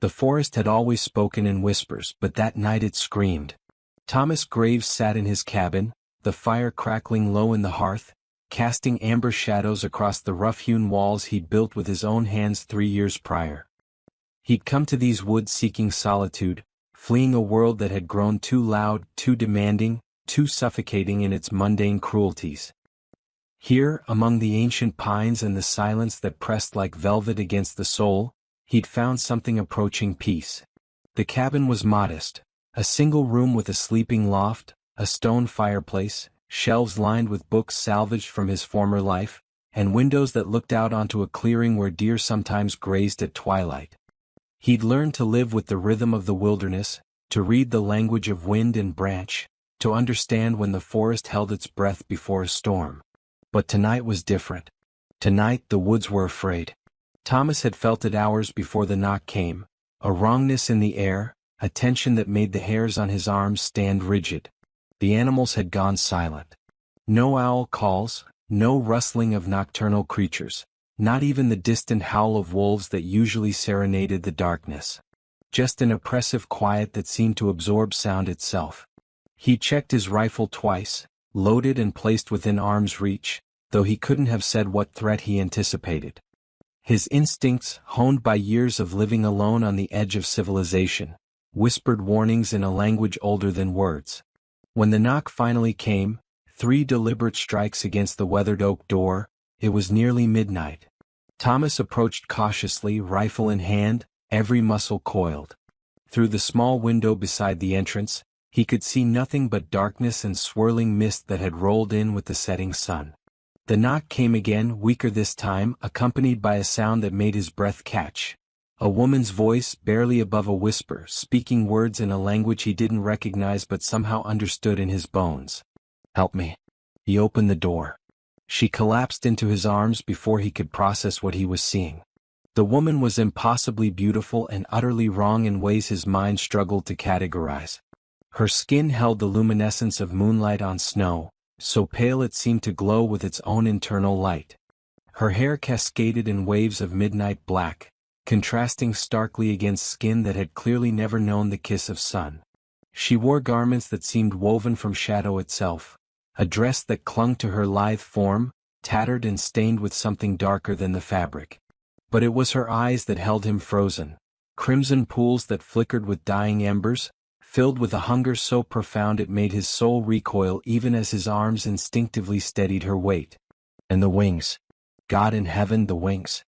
The forest had always spoken in whispers, but that night it screamed. Thomas Graves sat in his cabin, the fire crackling low in the hearth, casting amber shadows across the rough-hewn walls he'd built with his own hands 3 years prior. He'd come to these woods seeking solitude, fleeing a world that had grown too loud, too demanding, too suffocating in its mundane cruelties. Here, among the ancient pines and the silence that pressed like velvet against the soul, he'd found something approaching peace. The cabin was modest, a single room with a sleeping loft, a stone fireplace, shelves lined with books salvaged from his former life, and windows that looked out onto a clearing where deer sometimes grazed at twilight. He'd learned to live with the rhythm of the wilderness, to read the language of wind and branch, to understand when the forest held its breath before a storm. But tonight was different. Tonight the woods were afraid. Thomas had felt it hours before the knock came, a wrongness in the air, a tension that made the hairs on his arms stand rigid. The animals had gone silent. No owl calls, no rustling of nocturnal creatures, not even the distant howl of wolves that usually serenaded the darkness. Just an oppressive quiet that seemed to absorb sound itself. He checked his rifle twice, loaded and placed within arm's reach, though he couldn't have said what threat he anticipated. His instincts, honed by years of living alone on the edge of civilization, whispered warnings in a language older than words. When the knock finally came, 3 deliberate strikes against the weathered oak door, it was nearly midnight. Thomas approached cautiously, rifle in hand, every muscle coiled. Through the small window beside the entrance, he could see nothing but darkness and swirling mist that had rolled in with the setting sun. The knock came again, weaker this time, accompanied by a sound that made his breath catch. A woman's voice, barely above a whisper, speaking words in a language he didn't recognize but somehow understood in his bones. "Help me." He opened the door. She collapsed into his arms before he could process what he was seeing. The woman was impossibly beautiful and utterly wrong in ways his mind struggled to categorize. Her skin held the luminescence of moonlight on snow, so pale it seemed to glow with its own internal light. Her hair cascaded in waves of midnight black, contrasting starkly against skin that had clearly never known the kiss of sun. She wore garments that seemed woven from shadow itself, a dress that clung to her lithe form, tattered and stained with something darker than the fabric. But it was her eyes that held him frozen, crimson pools that flickered with dying embers, filled with a hunger so profound it made his soul recoil even as his arms instinctively steadied her weight. And the wings. God in heaven, the wings.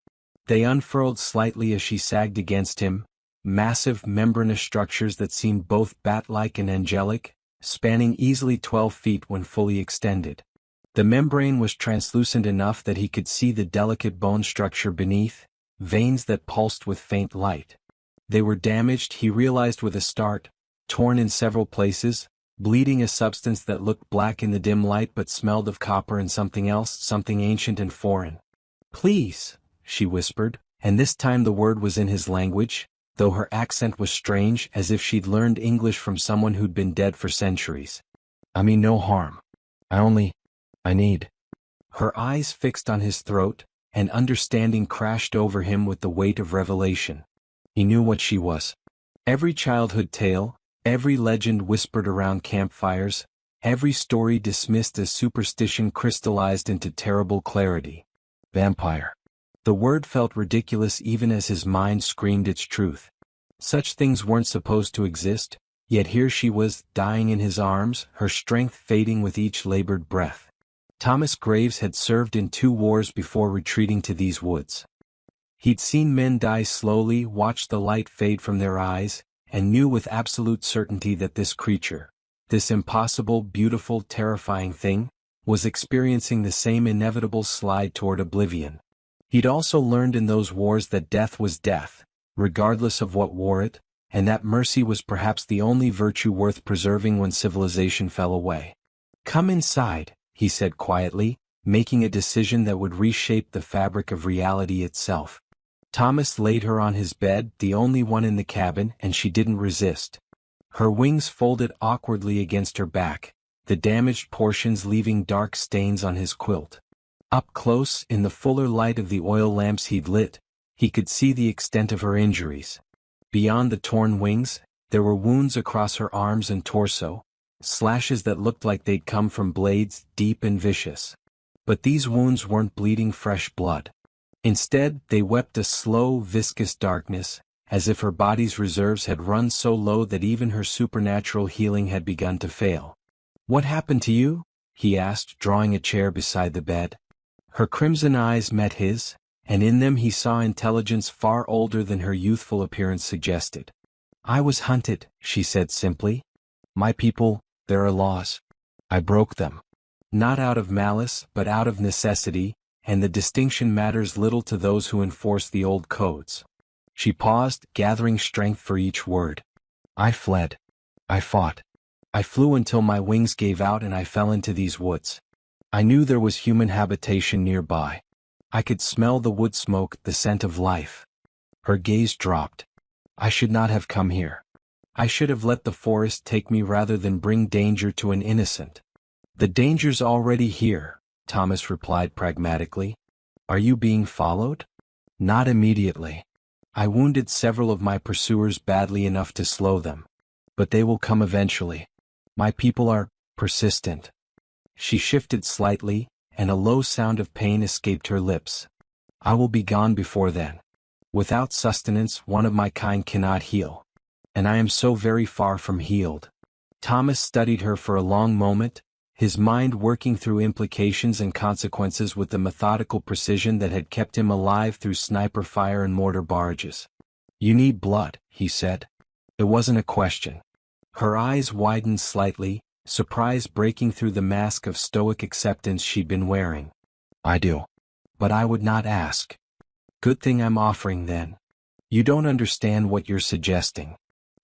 They unfurled slightly as she sagged against him, massive membranous structures that seemed both bat-like and angelic, spanning easily 12 feet when fully extended. The membrane was translucent enough that he could see the delicate bone structure beneath, veins that pulsed with faint light. They were damaged, he realized with a start, torn in several places, bleeding a substance that looked black in the dim light but smelled of copper and something else, something ancient and foreign. "Please," she whispered, and this time the word was in his language, though her accent was strange, as if she'd learned English from someone who'd been dead for centuries. "I mean no harm. I need." Her eyes fixed on his throat, and understanding crashed over him with the weight of revelation. He knew what she was. Every childhood tale, every legend whispered around campfires, every story dismissed as superstition crystallized into terrible clarity. Vampire. The word felt ridiculous even as his mind screamed its truth. Such things weren't supposed to exist, yet here she was, dying in his arms, her strength fading with each labored breath. Thomas Graves had served in 2 wars before retreating to these woods. He'd seen men die slowly, watched the light fade from their eyes, and knew with absolute certainty that this creature, this impossible, beautiful, terrifying thing, was experiencing the same inevitable slide toward oblivion. He'd also learned in those wars that death was death, regardless of what wore it, and that mercy was perhaps the only virtue worth preserving when civilization fell away. "Come inside," he said quietly, making a decision that would reshape the fabric of reality itself. Thomas laid her on his bed, the only one in the cabin, and she didn't resist. Her wings folded awkwardly against her back, the damaged portions leaving dark stains on his quilt. Up close, in the fuller light of the oil lamps he'd lit, he could see the extent of her injuries. Beyond the torn wings, there were wounds across her arms and torso, slashes that looked like they'd come from blades deep and vicious. But these wounds weren't bleeding fresh blood. Instead, they wept a slow, viscous darkness, as if her body's reserves had run so low that even her supernatural healing had begun to fail. "What happened to you?" he asked, drawing a chair beside the bed. Her crimson eyes met his, and in them he saw intelligence far older than her youthful appearance suggested. "I was hunted," she said simply. "My people, there are laws. I broke them. Not out of malice, but out of necessity, and the distinction matters little to those who enforce the old codes." She paused, gathering strength for each word. "I fled. I fought. I flew until my wings gave out and I fell into these woods. I knew there was human habitation nearby. I could smell the wood smoke, the scent of life." Her gaze dropped. "I should not have come here. I should have let the forest take me rather than bring danger to an innocent." "The danger's already here," Thomas replied pragmatically. "Are you being followed?" "Not immediately. I wounded several of my pursuers badly enough to slow them. But they will come eventually. My people are persistent." She shifted slightly, and a low sound of pain escaped her lips. "I will be gone before then. Without sustenance, one of my kind cannot heal. And I am so very far from healed." Thomas studied her for a long moment, his mind working through implications and consequences with the methodical precision that had kept him alive through sniper fire and mortar barrages. "You need blood," he said. It wasn't a question. Her eyes widened slightly, surprise breaking through the mask of stoic acceptance she'd been wearing. "I do. But I would not ask." "Good thing I'm offering then. You don't understand what you're suggesting.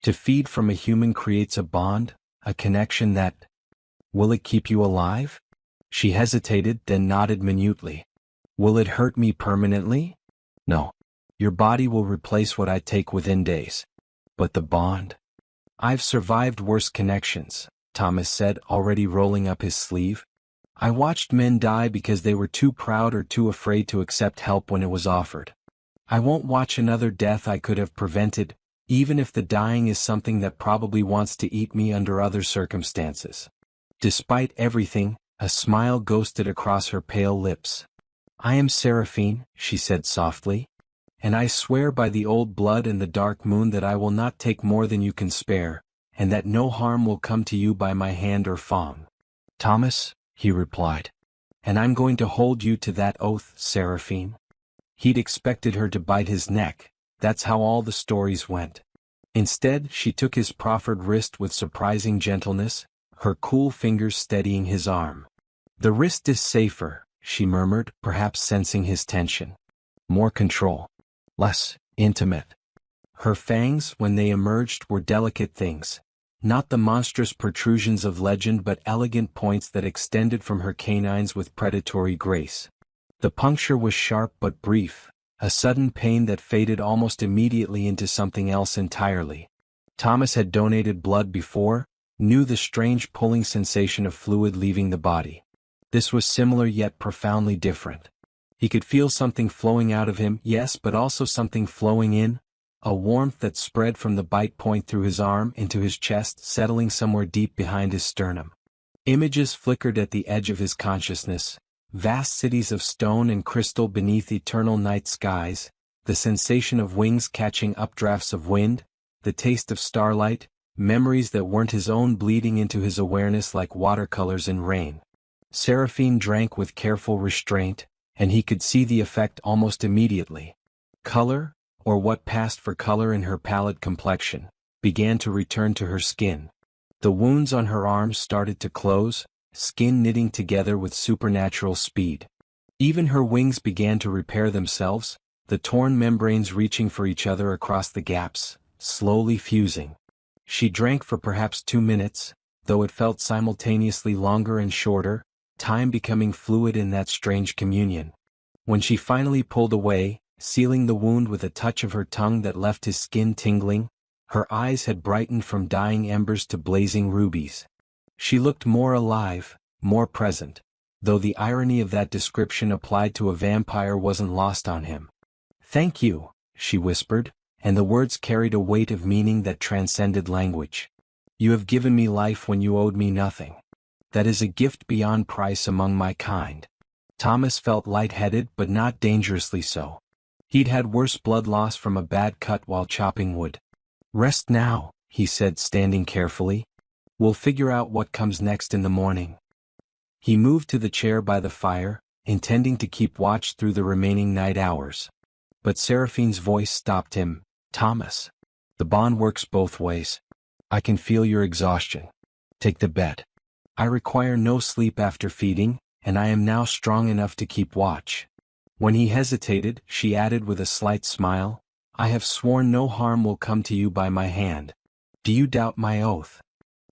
To feed from a human creates a bond, a connection that... Will it keep you alive?" She hesitated, then nodded minutely. "Will it hurt me permanently?" "No. Your body will replace what I take within days. But the bond..." "I've survived worse connections," Thomas said, already rolling up his sleeve. "I watched men die because they were too proud or too afraid to accept help when it was offered. I won't watch another death I could have prevented, even if the dying is something that probably wants to eat me under other circumstances." Despite everything, a smile ghosted across her pale lips. "I am Seraphine," she said softly. "And I swear by the old blood and the dark moon that I will not take more than you can spare, and that no harm will come to you by my hand or fang." "Thomas," he replied. "And I'm going to hold you to that oath, Seraphine." He'd expected her to bite his neck, that's how all the stories went. Instead, she took his proffered wrist with surprising gentleness, her cool fingers steadying his arm. "The wrist is safer," she murmured, perhaps sensing his tension. "More control. Less intimate." Her fangs, when they emerged, were delicate things. Not the monstrous protrusions of legend but elegant points that extended from her canines with predatory grace. The puncture was sharp but brief, a sudden pain that faded almost immediately into something else entirely. Thomas had donated blood before, knew the strange pulling sensation of fluid leaving the body. This was similar yet profoundly different. He could feel something flowing out of him, yes, but also something flowing in, a warmth that spread from the bite point through his arm into his chest, settling somewhere deep behind his sternum. Images flickered at the edge of his consciousness, vast cities of stone and crystal beneath eternal night skies, the sensation of wings catching updrafts of wind, the taste of starlight, memories that weren't his own bleeding into his awareness like watercolors in rain. Seraphine drank with careful restraint, and he could see the effect almost immediately. Color, or what passed for color in her pallid complexion, began to return to her skin. The wounds on her arms started to close, skin knitting together with supernatural speed. Even her wings began to repair themselves, the torn membranes reaching for each other across the gaps, slowly fusing. She drank for perhaps 2 minutes, though it felt simultaneously longer and shorter, time becoming fluid in that strange communion. When she finally pulled away, sealing the wound with a touch of her tongue that left his skin tingling, her eyes had brightened from dying embers to blazing rubies. She looked more alive, more present, though the irony of that description applied to a vampire wasn't lost on him. "Thank you," she whispered, and the words carried a weight of meaning that transcended language. You have given me life when you owed me nothing. That is a gift beyond price among my kind. Thomas felt lightheaded but not dangerously so. He'd had worse blood loss from a bad cut while chopping wood. Rest now, he said, standing carefully. We'll figure out what comes next in the morning. He moved to the chair by the fire, intending to keep watch through the remaining night hours. But Seraphine's voice stopped him. Thomas. The bond works both ways. I can feel your exhaustion. Take the bet. I require no sleep after feeding, and I am now strong enough to keep watch. When he hesitated, she added with a slight smile, I have sworn no harm will come to you by my hand. Do you doubt my oath?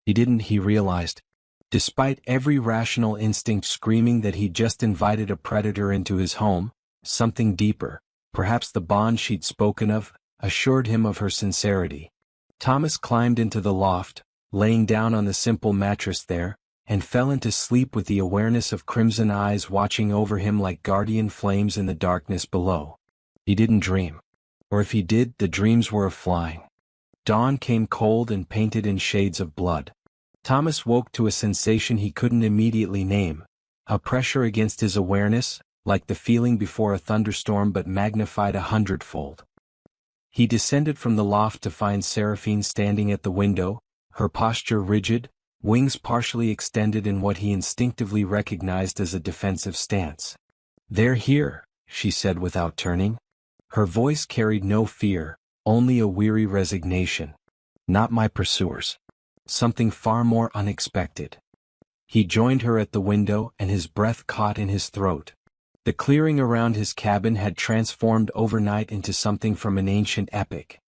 He realized. Despite every rational instinct screaming that he'd just invited a predator into his home, something deeper, perhaps the bond she'd spoken of, assured him of her sincerity. Thomas climbed into the loft, laying down on the simple mattress there, and fell into sleep with the awareness of crimson eyes watching over him like guardian flames in the darkness below. He didn't dream. Or if he did, the dreams were of flying. Dawn came cold and painted in shades of blood. Thomas woke to a sensation he couldn't immediately name, a pressure against his awareness, like the feeling before a thunderstorm but magnified 100-fold. He descended from the loft to find Seraphine standing at the window, her posture rigid, wings partially extended in what he instinctively recognized as a defensive stance. They're here, she said without turning. Her voice carried no fear, only a weary resignation. Not my pursuers. Something far more unexpected. He joined her at the window and his breath caught in his throat. The clearing around his cabin had transformed overnight into something from an ancient epic.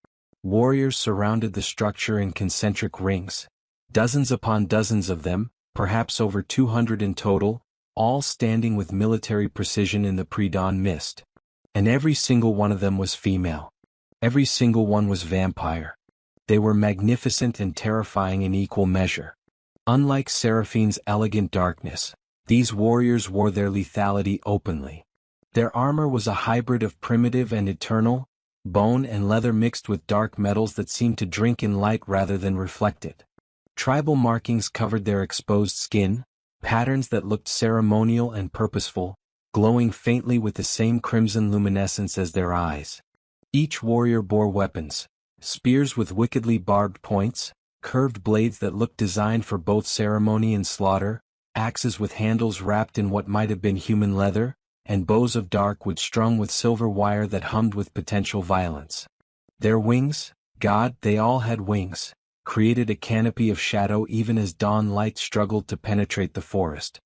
Warriors surrounded the structure in concentric rings. Dozens upon dozens of them, perhaps over 200 in total, all standing with military precision in the pre-dawn mist. And every single one of them was female. Every single one was vampire. They were magnificent and terrifying in equal measure. Unlike Seraphine's elegant darkness, these warriors wore their lethality openly. Their armor was a hybrid of primitive and eternal, bone and leather mixed with dark metals that seemed to drink in light rather than reflect it. Tribal markings covered their exposed skin, patterns that looked ceremonial and purposeful, glowing faintly with the same crimson luminescence as their eyes. Each warrior bore weapons, spears with wickedly barbed points, curved blades that looked designed for both ceremony and slaughter, axes with handles wrapped in what might have been human leather, and bows of dark wood strung with silver wire that hummed with potential violence. Their wings, God, they all had wings, created a canopy of shadow even as dawn light struggled to penetrate the forest.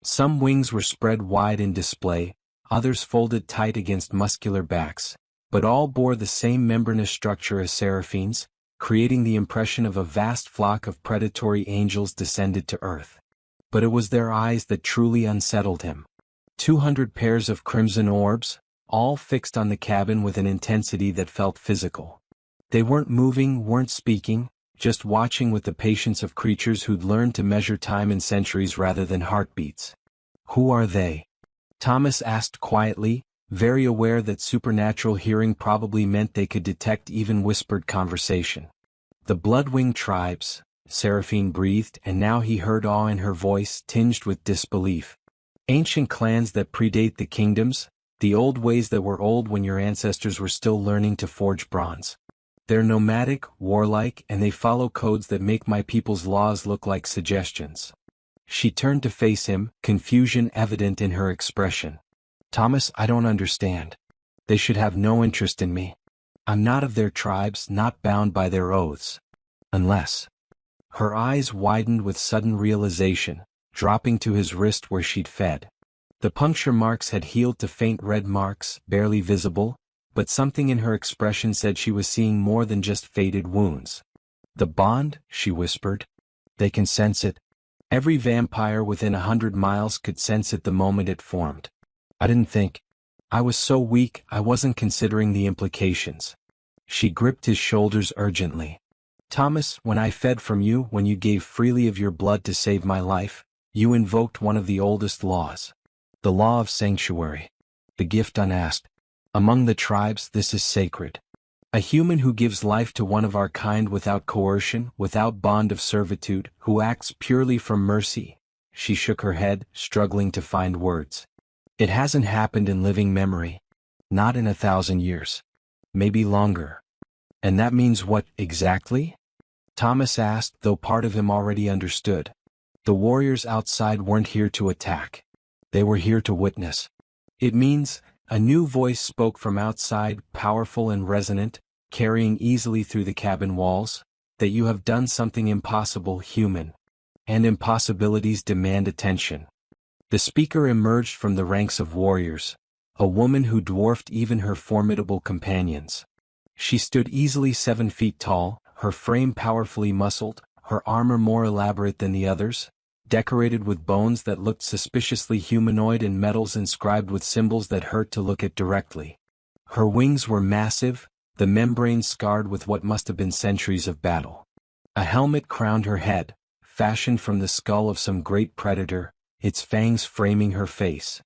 Some wings were spread wide in display, others folded tight against muscular backs, but all bore the same membranous structure as Seraphine's, creating the impression of a vast flock of predatory angels descended to earth. But it was their eyes that truly unsettled him. 200 pairs of crimson orbs, all fixed on the cabin with an intensity that felt physical. They weren't moving, weren't speaking, just watching with the patience of creatures who'd learned to measure time in centuries rather than heartbeats. Who are they? Thomas asked quietly, very aware that supernatural hearing probably meant they could detect even whispered conversation. The Bloodwing tribes, Seraphine breathed, and now he heard awe in her voice tinged with disbelief. Ancient clans that predate the kingdoms, the old ways that were old when your ancestors were still learning to forge bronze. They're nomadic, warlike, and they follow codes that make my people's laws look like suggestions. She turned to face him, confusion evident in her expression. Thomas, I don't understand. They should have no interest in me. I'm not of their tribes, not bound by their oaths. Unless. Her eyes widened with sudden realization, dropping to his wrist where she'd fed. The puncture marks had healed to faint red marks, barely visible, but something in her expression said she was seeing more than just faded wounds. The bond, she whispered. They can sense it. Every vampire within 100 miles could sense it the moment it formed. I didn't think. I was so weak I wasn't considering the implications. She gripped his shoulders urgently. Thomas, when I fed from you, when you gave freely of your blood to save my life, you invoked one of the oldest laws. The law of sanctuary. The gift unasked. Among the tribes this is sacred. A human who gives life to one of our kind without coercion, without bond of servitude, who acts purely from mercy. She shook her head, struggling to find words. It hasn't happened in living memory. Not in 1,000 years. Maybe longer. And that means what, exactly? Thomas asked, though part of him already understood. The warriors outside weren't here to attack. They were here to witness. It means, a new voice spoke from outside, powerful and resonant, carrying easily through the cabin walls, that you have done something impossible, human. And impossibilities demand attention. The speaker emerged from the ranks of warriors, a woman who dwarfed even her formidable companions. She stood easily 7 feet tall, her frame powerfully muscled, her armor more elaborate than the others, decorated with bones that looked suspiciously humanoid and metals inscribed with symbols that hurt to look at directly. Her wings were massive, the membranes scarred with what must have been centuries of battle. A helmet crowned her head, fashioned from the skull of some great predator, its fangs framing her face.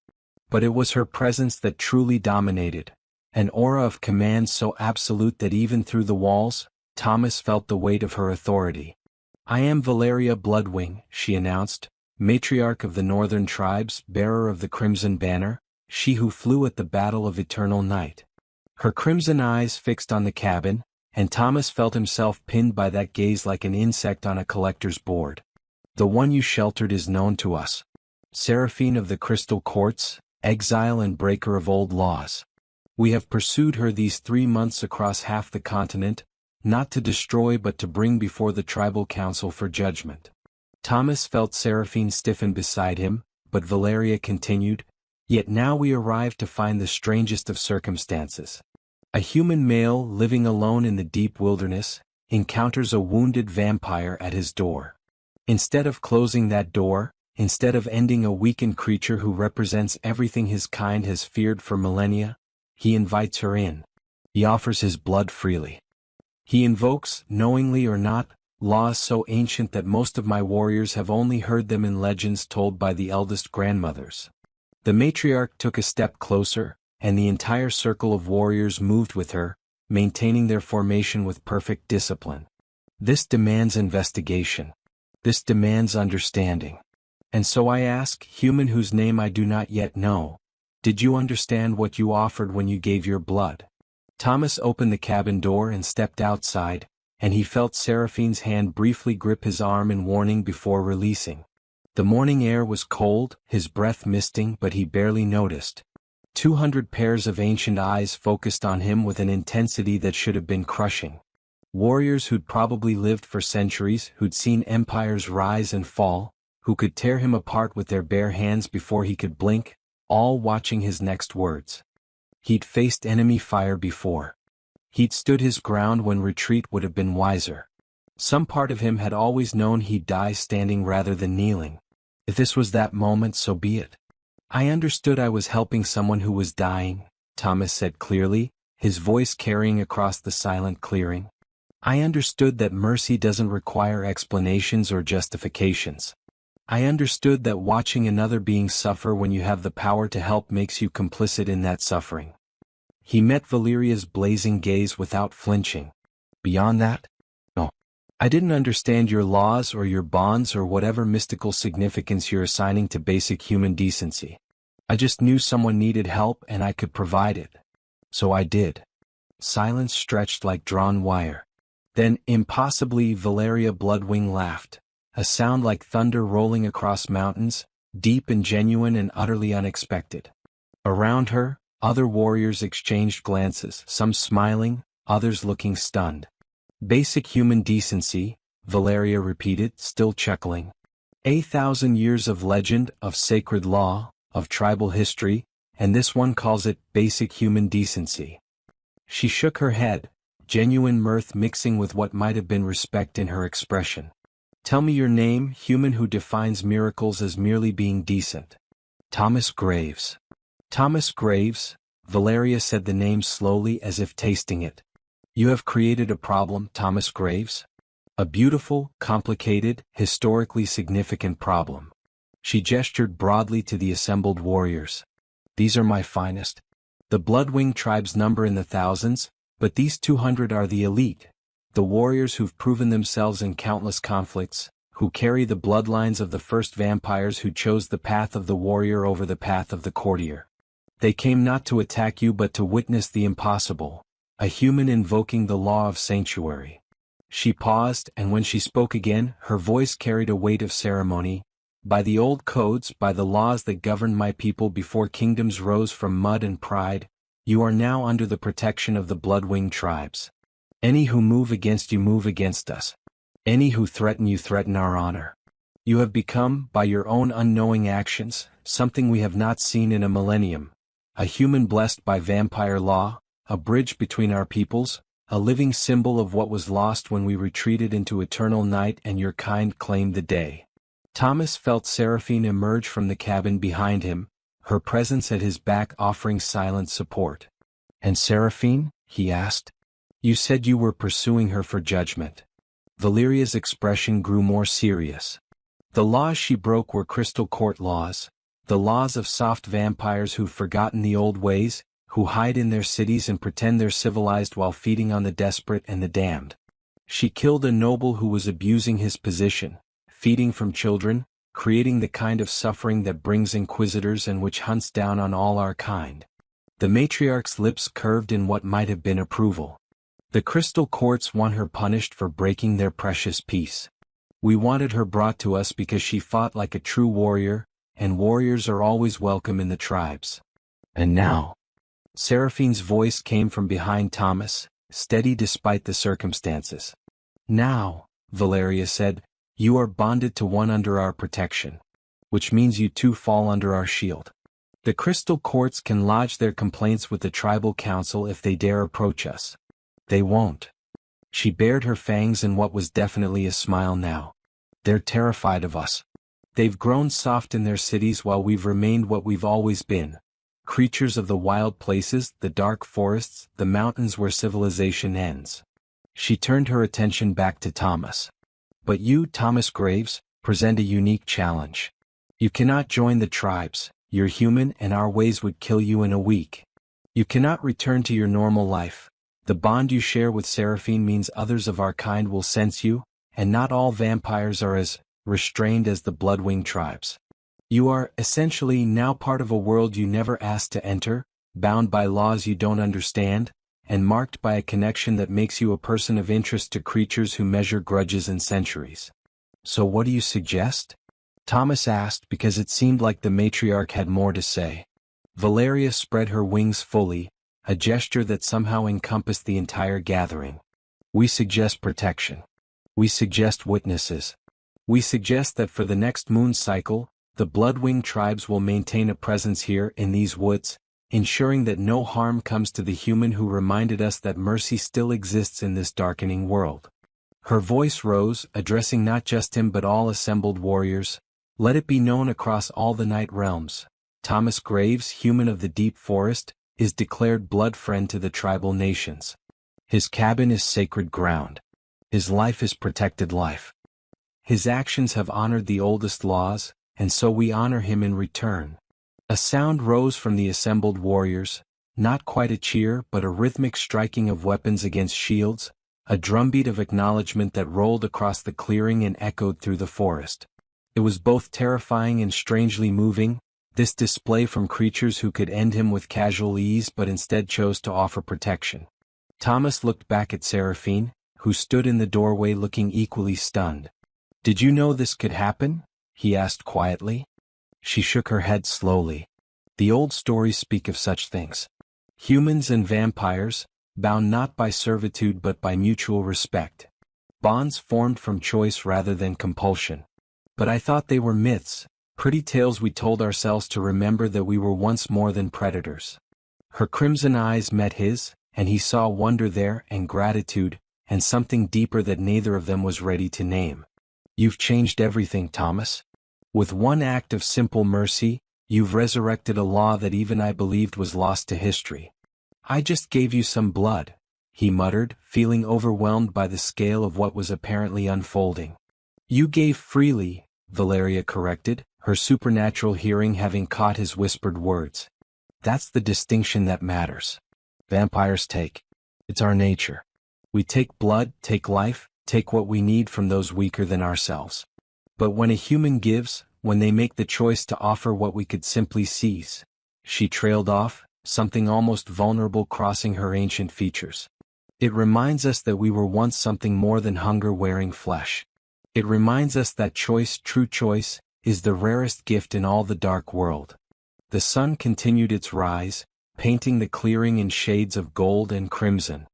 But it was her presence that truly dominated, an aura of command so absolute that even through the walls, Thomas felt the weight of her authority. "I am Valeria Bloodwing," she announced, matriarch of the northern tribes, bearer of the crimson banner, she who flew at the battle of eternal night. Her crimson eyes fixed on the cabin, and Thomas felt himself pinned by that gaze like an insect on a collector's board. "The one you sheltered is known to us. Seraphine of the Crystal Courts, exile and breaker of old laws. We have pursued her these 3 months across half the continent, not to destroy but to bring before the tribal council for judgment." Thomas felt Seraphine stiffen beside him, but Valeria continued, "Yet now we arrive to find the strangest of circumstances. A human male living alone in the deep wilderness, encounters a wounded vampire at his door. Instead of closing that door, instead of ending a weakened creature who represents everything his kind has feared for millennia, he invites her in. He offers his blood freely. He invokes, knowingly or not, laws so ancient that most of my warriors have only heard them in legends told by the eldest grandmothers." The matriarch took a step closer, and the entire circle of warriors moved with her, maintaining their formation with perfect discipline. "This demands investigation. This demands understanding. And so I ask, human whose name I do not yet know, did you understand what you offered when you gave your blood?" Thomas opened the cabin door and stepped outside, and he felt Seraphine's hand briefly grip his arm in warning before releasing. The morning air was cold, his breath misting, but he barely noticed. 200 pairs of ancient eyes focused on him with an intensity that should have been crushing. Warriors who'd probably lived for centuries, who'd seen empires rise and fall, who could tear him apart with their bare hands before he could blink, all watching his next words. He'd faced enemy fire before. He'd stood his ground when retreat would have been wiser. Some part of him had always known he'd die standing rather than kneeling. If this was that moment, so be it. "I understood I was helping someone who was dying," Thomas said clearly, his voice carrying across the silent clearing. "I understood that mercy doesn't require explanations or justifications. I understood that watching another being suffer when you have the power to help makes you complicit in that suffering." He met Valeria's blazing gaze without flinching. "Beyond that? No. I didn't understand your laws or your bonds or whatever mystical significance you're assigning to basic human decency. I just knew someone needed help and I could provide it. So I did." Silence stretched like drawn wire. Then, impossibly, Valeria Bloodwing laughed. A sound like thunder rolling across mountains, deep and genuine and utterly unexpected. Around her, other warriors exchanged glances, some smiling, others looking stunned. "Basic human decency," Valeria repeated, still chuckling. "1,000 years of legend, of sacred law, of tribal history, and this one calls it basic human decency." She shook her head, genuine mirth mixing with what might have been respect in her expression. "Tell me your name, human who defines miracles as merely being decent." "Thomas Graves." "Thomas Graves," Valeria said the name slowly as if tasting it. "You have created a problem, Thomas Graves. A beautiful, complicated, historically significant problem." She gestured broadly to the assembled warriors. "These are my finest. The Bloodwing tribes number in the thousands, But these 200 are the elite, the warriors who've proven themselves in countless conflicts, who carry the bloodlines of the first vampires who chose the path of the warrior over the path of the courtier. They came not to attack you but to witness the impossible, a human invoking the law of sanctuary. She paused, and when she spoke again, her voice carried a weight of ceremony. By the old codes, by the laws that governed my people before kingdoms rose from mud and pride, you are now under the protection of the blood-winged tribes. Any who move against you move against us. Any who threaten you threaten our honor. You have become, by your own unknowing actions, something we have not seen in a millennium. A human blessed by vampire law, a bridge between our peoples, a living symbol of what was lost when we retreated into eternal night and your kind claimed the day. Thomas felt Seraphine emerge from the cabin behind him, her presence at his back offering silent support. And Seraphine? He asked. You said you were pursuing her for judgment. Valeria's expression grew more serious. The laws she broke were crystal court laws, the laws of soft vampires who've forgotten the old ways, who hide in their cities and pretend they're civilized while feeding on the desperate and the damned. She killed a noble who was abusing his position, feeding from children, creating the kind of suffering that brings inquisitors and which hunts down on all our kind. The matriarch's lips curved in what might have been approval. The crystal courts want her punished for breaking their precious peace. We wanted her brought to us because she fought like a true warrior, and warriors are always welcome in the tribes. And now, Seraphine's voice came from behind Thomas, steady despite the circumstances. Now, Valeria said, you are bonded to one under our protection, which means you too fall under our shield. The crystal courts can lodge their complaints with the tribal council if they dare approach us. They won't. She bared her fangs in what was definitely a smile now. They're terrified of us. They've grown soft in their cities while we've remained what we've always been. Creatures of the wild places, the dark forests, the mountains where civilization ends. She turned her attention back to Thomas. But you, Thomas Graves, present a unique challenge. You cannot join the tribes, you're human and our ways would kill you in a week. You cannot return to your normal life. The bond you share with Seraphine means others of our kind will sense you, and not all vampires are as restrained as the blood-winged tribes. You are, essentially, now part of a world you never asked to enter, bound by laws you don't understand, and marked by a connection that makes you a person of interest to creatures who measure grudges in centuries. So what do you suggest? Thomas asked because it seemed like the matriarch had more to say. Valeria spread her wings fully, a gesture that somehow encompassed the entire gathering. We suggest protection. We suggest witnesses. We suggest that for the next moon cycle, the blood-winged tribes will maintain a presence here in these woods, ensuring that no harm comes to the human who reminded us that mercy still exists in this darkening world. Her voice rose, addressing not just him but all assembled warriors. Let it be known across all the night realms. Thomas Graves, human of the deep forest, is declared blood friend to the tribal nations. His cabin is sacred ground. His life is protected life. His actions have honored the oldest laws, and so we honor him in return. A sound rose from the assembled warriors, not quite a cheer but a rhythmic striking of weapons against shields, a drumbeat of acknowledgement that rolled across the clearing and echoed through the forest. It was both terrifying and strangely moving, this display from creatures who could end him with casual ease but instead chose to offer protection. Thomas looked back at Seraphine, who stood in the doorway looking equally stunned. Did you know this could happen? He asked quietly. She shook her head slowly. The old stories speak of such things. Humans and vampires, bound not by servitude but by mutual respect. Bonds formed from choice rather than compulsion. But I thought they were myths, pretty tales we told ourselves to remember that we were once more than predators. Her crimson eyes met his, and he saw wonder there and gratitude, and something deeper that neither of them was ready to name. You've changed everything, Thomas. With one act of simple mercy, you've resurrected a law that even I believed was lost to history. I just gave you some blood, he muttered, feeling overwhelmed by the scale of what was apparently unfolding. You gave freely, Valeria corrected, her supernatural hearing having caught his whispered words. That's the distinction that matters. Vampires take. It's our nature. We take blood, take life, take what we need from those weaker than ourselves. But when a human gives, when they make the choice to offer what we could simply seize. She trailed off, something almost vulnerable crossing her ancient features. It reminds us that we were once something more than hunger wearing flesh. It reminds us that choice, true choice, is the rarest gift in all the dark world. The sun continued its rise, painting the clearing in shades of gold and crimson.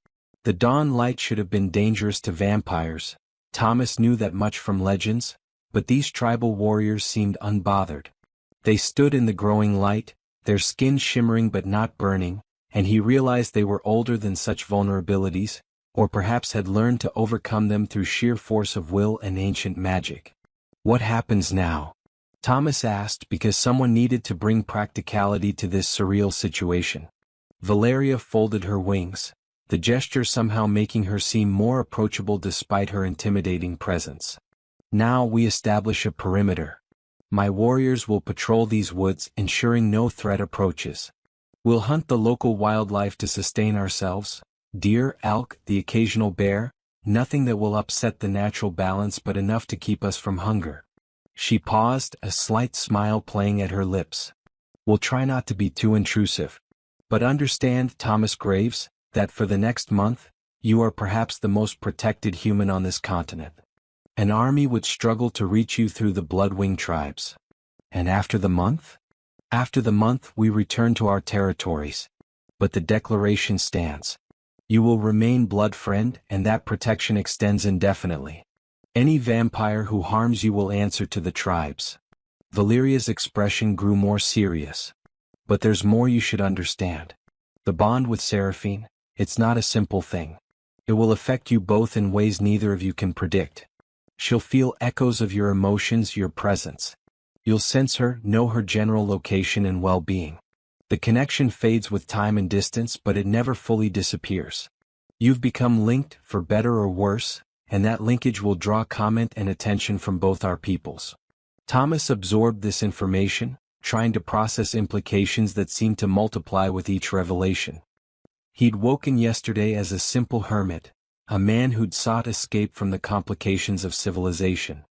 The dawn light should have been dangerous to vampires. Thomas knew that much from legends, but these tribal warriors seemed unbothered. They stood in the growing light, their skin shimmering but not burning, and he realized they were older than such vulnerabilities, or perhaps had learned to overcome them through sheer force of will and ancient magic. What happens now? Thomas asked because someone needed to bring practicality to this surreal situation. Valeria folded her wings, the gesture somehow making her seem more approachable despite her intimidating presence. Now we establish a perimeter. My warriors will patrol these woods, ensuring no threat approaches. We'll hunt the local wildlife to sustain ourselves, deer, elk, the occasional bear, nothing that will upset the natural balance but enough to keep us from hunger. She paused, a slight smile playing at her lips. We'll try not to be too intrusive. But understand, Thomas Graves, that for the next month, you are perhaps the most protected human on this continent. An army would struggle to reach you through the Bloodwing tribes. And after the month? After the month we return to our territories. But the declaration stands. You will remain blood friend, and that protection extends indefinitely. Any vampire who harms you will answer to the tribes. Valeria's expression grew more serious. But there's more you should understand. The bond with Seraphine, it's not a simple thing. It will affect you both in ways neither of you can predict. She'll feel echoes of your emotions, your presence. You'll sense her, know her general location and well-being. The connection fades with time and distance, but it never fully disappears. You've become linked, for better or worse, and that linkage will draw comment and attention from both our peoples. Thomas absorbed this information, trying to process implications that seemed to multiply with each revelation. He'd woken yesterday as a simple hermit, a man who'd sought escape from the complications of civilization.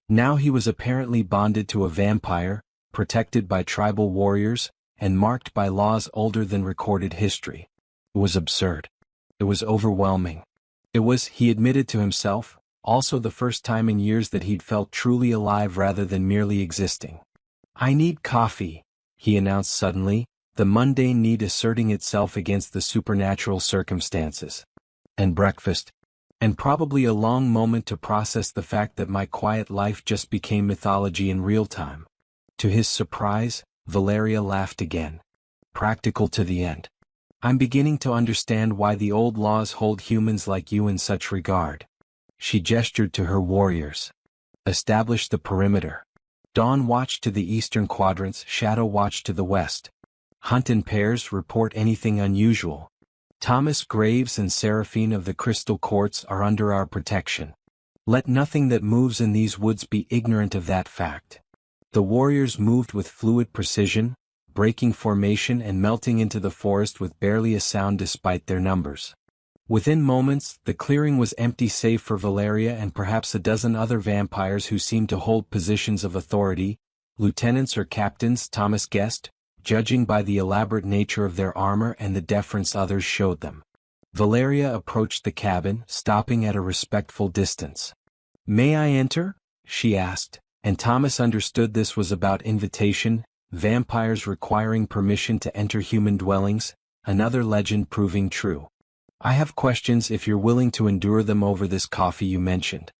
Now he was apparently bonded to a vampire, protected by tribal warriors, and marked by laws older than recorded history. It was absurd. It was overwhelming. It was, he admitted to himself, also the first time in years that he'd felt truly alive rather than merely existing. I need coffee, he announced suddenly, the mundane need asserting itself against the supernatural circumstances. And breakfast. And probably a long moment to process the fact that my quiet life just became mythology in real time. To his surprise, Valeria laughed again. Practical to the end. I'm beginning to understand why the old laws hold humans like you in such regard. She gestured to her warriors. Establish the perimeter. Dawn watch to the eastern quadrants, shadow watch to the west. Hunt in pairs, report anything unusual. Thomas Graves and Seraphine of the Crystal Courts are under our protection. Let nothing that moves in these woods be ignorant of that fact. The warriors moved with fluid precision, breaking formation and melting into the forest with barely a sound despite their numbers. Within moments, the clearing was empty save for Valeria and perhaps a dozen other vampires who seemed to hold positions of authority, lieutenants or captains, Thomas guessed, judging by the elaborate nature of their armor and the deference others showed them. Valeria approached the cabin, stopping at a respectful distance. May I enter? She asked, and Thomas understood this was about invitation, vampires requiring permission to enter human dwellings, another legend proving true. I have questions if you're willing to endure them over this coffee you mentioned.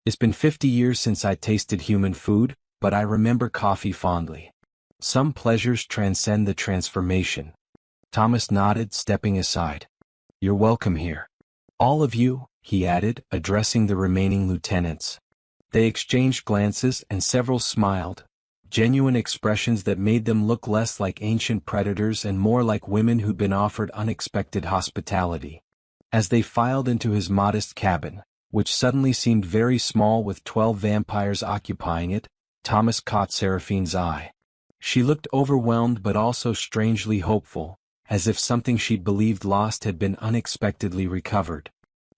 It's been 50 years since I tasted human food, but I remember coffee fondly. Some pleasures transcend the transformation. Thomas nodded, stepping aside. You're welcome here. All of you, he added, addressing the remaining lieutenants. They exchanged glances and several smiled, genuine expressions that made them look less like ancient predators and more like women who'd been offered unexpected hospitality. As they filed into his modest cabin, which suddenly seemed very small with 12 vampires occupying it, Thomas caught Seraphine's eye. She looked overwhelmed but also strangely hopeful, as if something she'd believed lost had been unexpectedly recovered.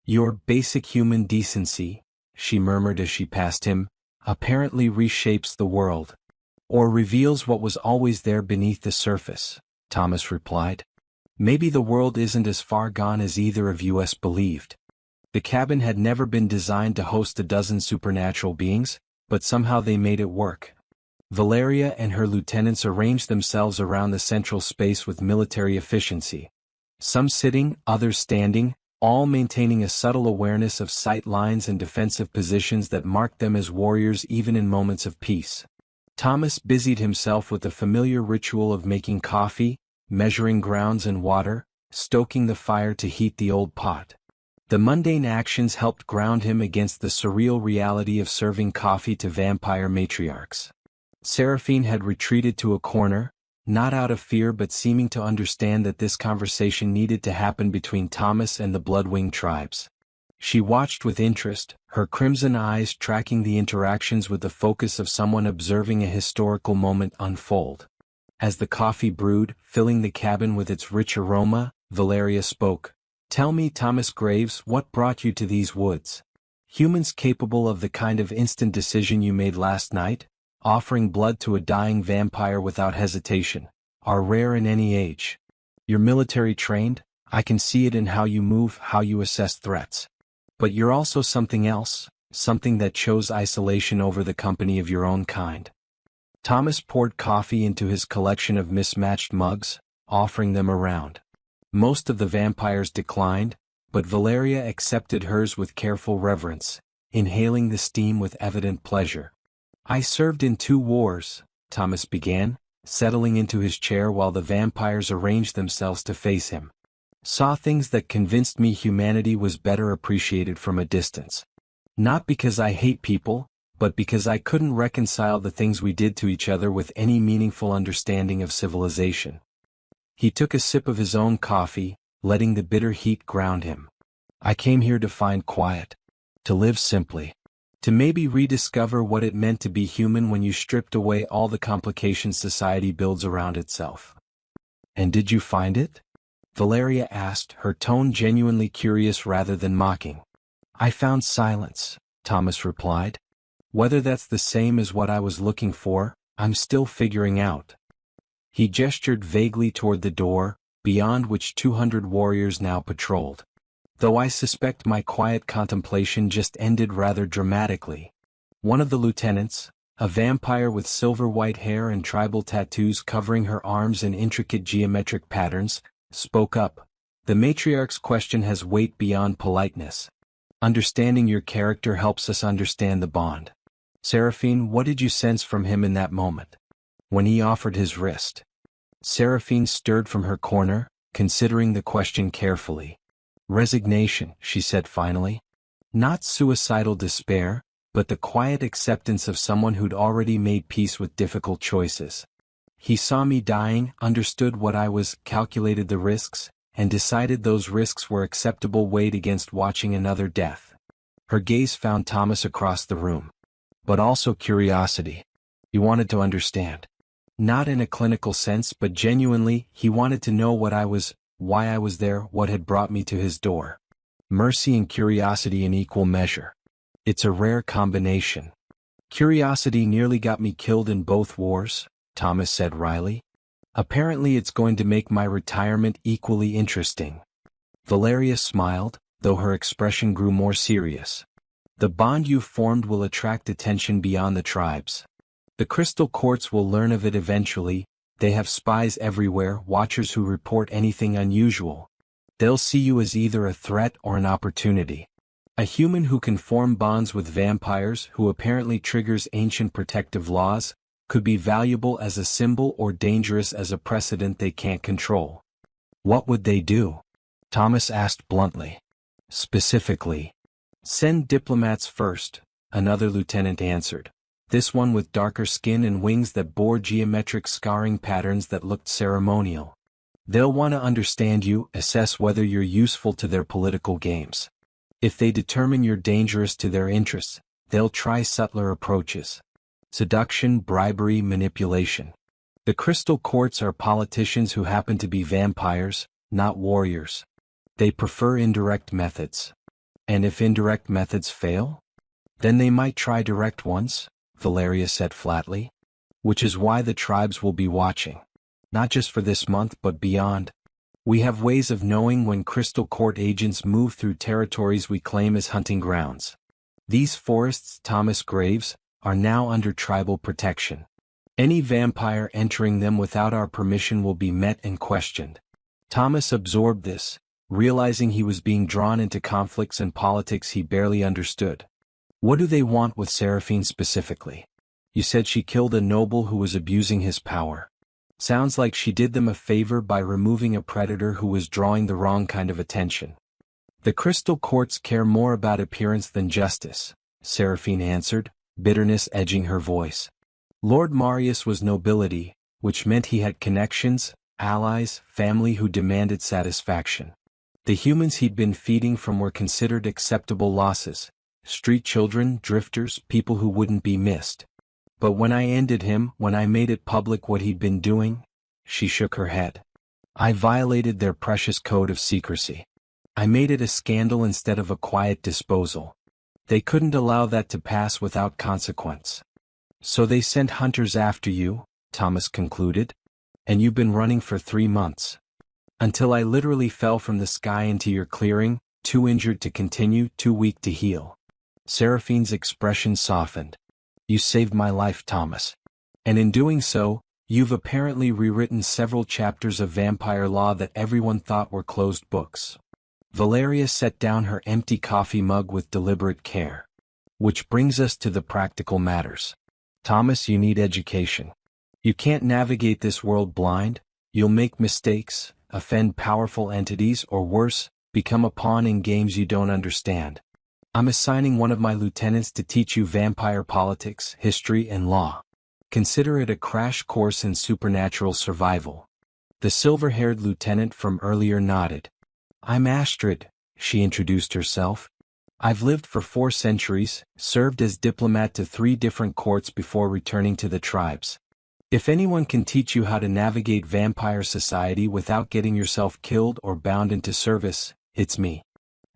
"Your basic human decency," she murmured as she passed him, "apparently reshapes the world. Or reveals what was always there beneath the surface," Thomas replied. "Maybe the world isn't as far gone as either of us believed." The cabin had never been designed to host a dozen supernatural beings, but somehow they made it work. Valeria and her lieutenants arranged themselves around the central space with military efficiency. Some sitting, others standing, all maintaining a subtle awareness of sight lines and defensive positions that marked them as warriors even in moments of peace. Thomas busied himself with the familiar ritual of making coffee, measuring grounds and water, stoking the fire to heat the old pot. The mundane actions helped ground him against the surreal reality of serving coffee to vampire matriarchs. Seraphine had retreated to a corner, not out of fear but seeming to understand that this conversation needed to happen between Thomas and the Bloodwing tribes. She watched with interest, her crimson eyes tracking the interactions with the focus of someone observing a historical moment unfold. As the coffee brewed, filling the cabin with its rich aroma, Valeria spoke. "Tell me, Thomas Graves, what brought you to these woods? Humans capable of the kind of instant decision you made last night, offering blood to a dying vampire without hesitation, are rare in any age. You're military trained, I can see it in how you move, how you assess threats. But you're also something else, something that chose isolation over the company of your own kind." Thomas poured coffee into his collection of mismatched mugs, offering them around. Most of the vampires declined, but Valeria accepted hers with careful reverence, inhaling the steam with evident pleasure. "I served in 2 wars, Thomas began, settling into his chair while the vampires arranged themselves to face him. "Saw things that convinced me humanity was better appreciated from a distance. Not because I hate people, but because I couldn't reconcile the things we did to each other with any meaningful understanding of civilization." He took a sip of his own coffee, letting the bitter heat ground him. "I came here to find quiet. To live simply. To maybe rediscover what it meant to be human when you stripped away all the complications society builds around itself." "And did you find it?" Valeria asked, her tone genuinely curious rather than mocking. "I found silence," Thomas replied. "Whether that's the same as what I was looking for, I'm still figuring out." He gestured vaguely toward the door, beyond which 200 warriors now patrolled. "Though I suspect my quiet contemplation just ended rather dramatically." One of the lieutenants, a vampire with silver-white hair and tribal tattoos covering her arms in intricate geometric patterns, spoke up. "The matriarch's question has weight beyond politeness. Understanding your character helps us understand the bond. Seraphine, what did you sense from him in that moment? When he offered his wrist?" Seraphine stirred from her corner, considering the question carefully. "Resignation," she said finally. "Not suicidal despair, but the quiet acceptance of someone who'd already made peace with difficult choices. He saw me dying, understood what I was, calculated the risks, and decided those risks were acceptable weight against watching another death." Her gaze found Thomas across the room. "But also curiosity. He wanted to understand. Not in a clinical sense but genuinely, he wanted to know what I was, why I was there, what had brought me to his door. Mercy and curiosity in equal measure. It's a rare combination. Curiosity nearly got me killed in both wars," Thomas said wryly. "Apparently it's going to make my retirement equally interesting." Valeria smiled, though her expression grew more serious. "The bond you've formed will attract attention beyond the tribes. The crystal courts will learn of it eventually. They have spies everywhere, watchers who report anything unusual. They'll see you as either a threat or an opportunity. A human who can form bonds with vampires, who apparently triggers ancient protective laws, could be valuable as a symbol or dangerous as a precedent they can't control." "What would they do?" Thomas asked bluntly. "Specifically?" "Send diplomats first," another lieutenant answered. This one with darker skin and wings that bore geometric scarring patterns that looked ceremonial. "They'll want to understand you, assess whether you're useful to their political games. If they determine you're dangerous to their interests, they'll try subtler approaches. Seduction, bribery, manipulation. The crystal courts are politicians who happen to be vampires, not warriors. They prefer indirect methods. And if indirect methods fail? Then they might try direct ones, Valeria said flatly. Which is why the tribes will be watching. Not just for this month but beyond. We have ways of knowing when crystal court agents move through territories we claim as hunting grounds. These forests, Thomas Graves, are now under tribal protection. Any vampire entering them without our permission will be met and questioned. Thomas absorbed this, realizing he was being drawn into conflicts and politics he barely understood. What do they want with Seraphine specifically? You said she killed a noble who was abusing his power. Sounds like she did them a favor by removing a predator who was drawing the wrong kind of attention. The crystal courts care more about appearance than justice, Seraphine answered, bitterness edging her voice. Lord Marius was nobility, which meant he had connections, allies, family who demanded satisfaction. The humans he'd been feeding from were considered acceptable losses. Street children, drifters, people who wouldn't be missed. But when I ended him, when I made it public what he'd been doing, she shook her head. I violated their precious code of secrecy. I made it a scandal instead of a quiet disposal. They couldn't allow that to pass without consequence. So they sent hunters after you, Thomas concluded. And you've been running for 3 months. Until I literally fell from the sky into your clearing, too injured to continue, too weak to heal. Seraphine's expression softened. You saved my life, Thomas. And in doing so, you've apparently rewritten several chapters of vampire law that everyone thought were closed books. Valeria set down her empty coffee mug with deliberate care. Which brings us to the practical matters. Thomas, you need education. You can't navigate this world blind. You'll make mistakes, offend powerful entities, or worse, become a pawn in games you don't understand. I'm assigning one of my lieutenants to teach you vampire politics, history, and law. Consider it a crash course in supernatural survival. The silver-haired lieutenant from earlier nodded. I'm Astrid, she introduced herself. I've lived for 4 centuries, served as diplomat to 3 different courts before returning to the tribes. If anyone can teach you how to navigate vampire society without getting yourself killed or bound into service, it's me.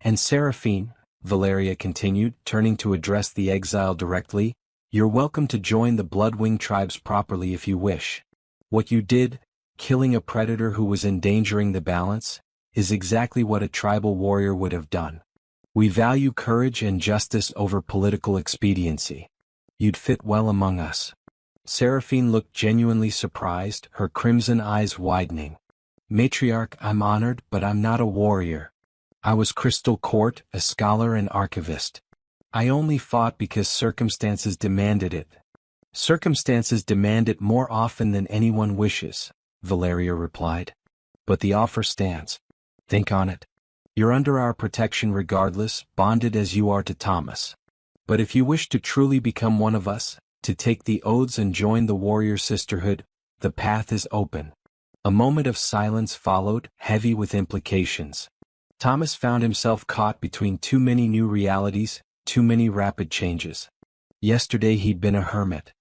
And Seraphine, Valeria continued, turning to address the exile directly, you're welcome to join the Bloodwing tribes properly if you wish. What you did, killing a predator who was endangering the balance, is exactly what a tribal warrior would have done. We value courage and justice over political expediency. You'd fit well among us. Seraphine looked genuinely surprised, her crimson eyes widening. Matriarch, I'm honored, but I'm not a warrior. I was Crystal Court, a scholar and archivist. I only fought because circumstances demanded it. Circumstances demand it more often than anyone wishes, Valeria replied. But the offer stands. Think on it. You're under our protection regardless, bonded as you are to Thomas. But if you wish to truly become one of us, to take the oaths and join the warrior sisterhood, the path is open. A moment of silence followed, heavy with implications. Thomas found himself caught between too many new realities, too many rapid changes. Yesterday he'd been a hermit.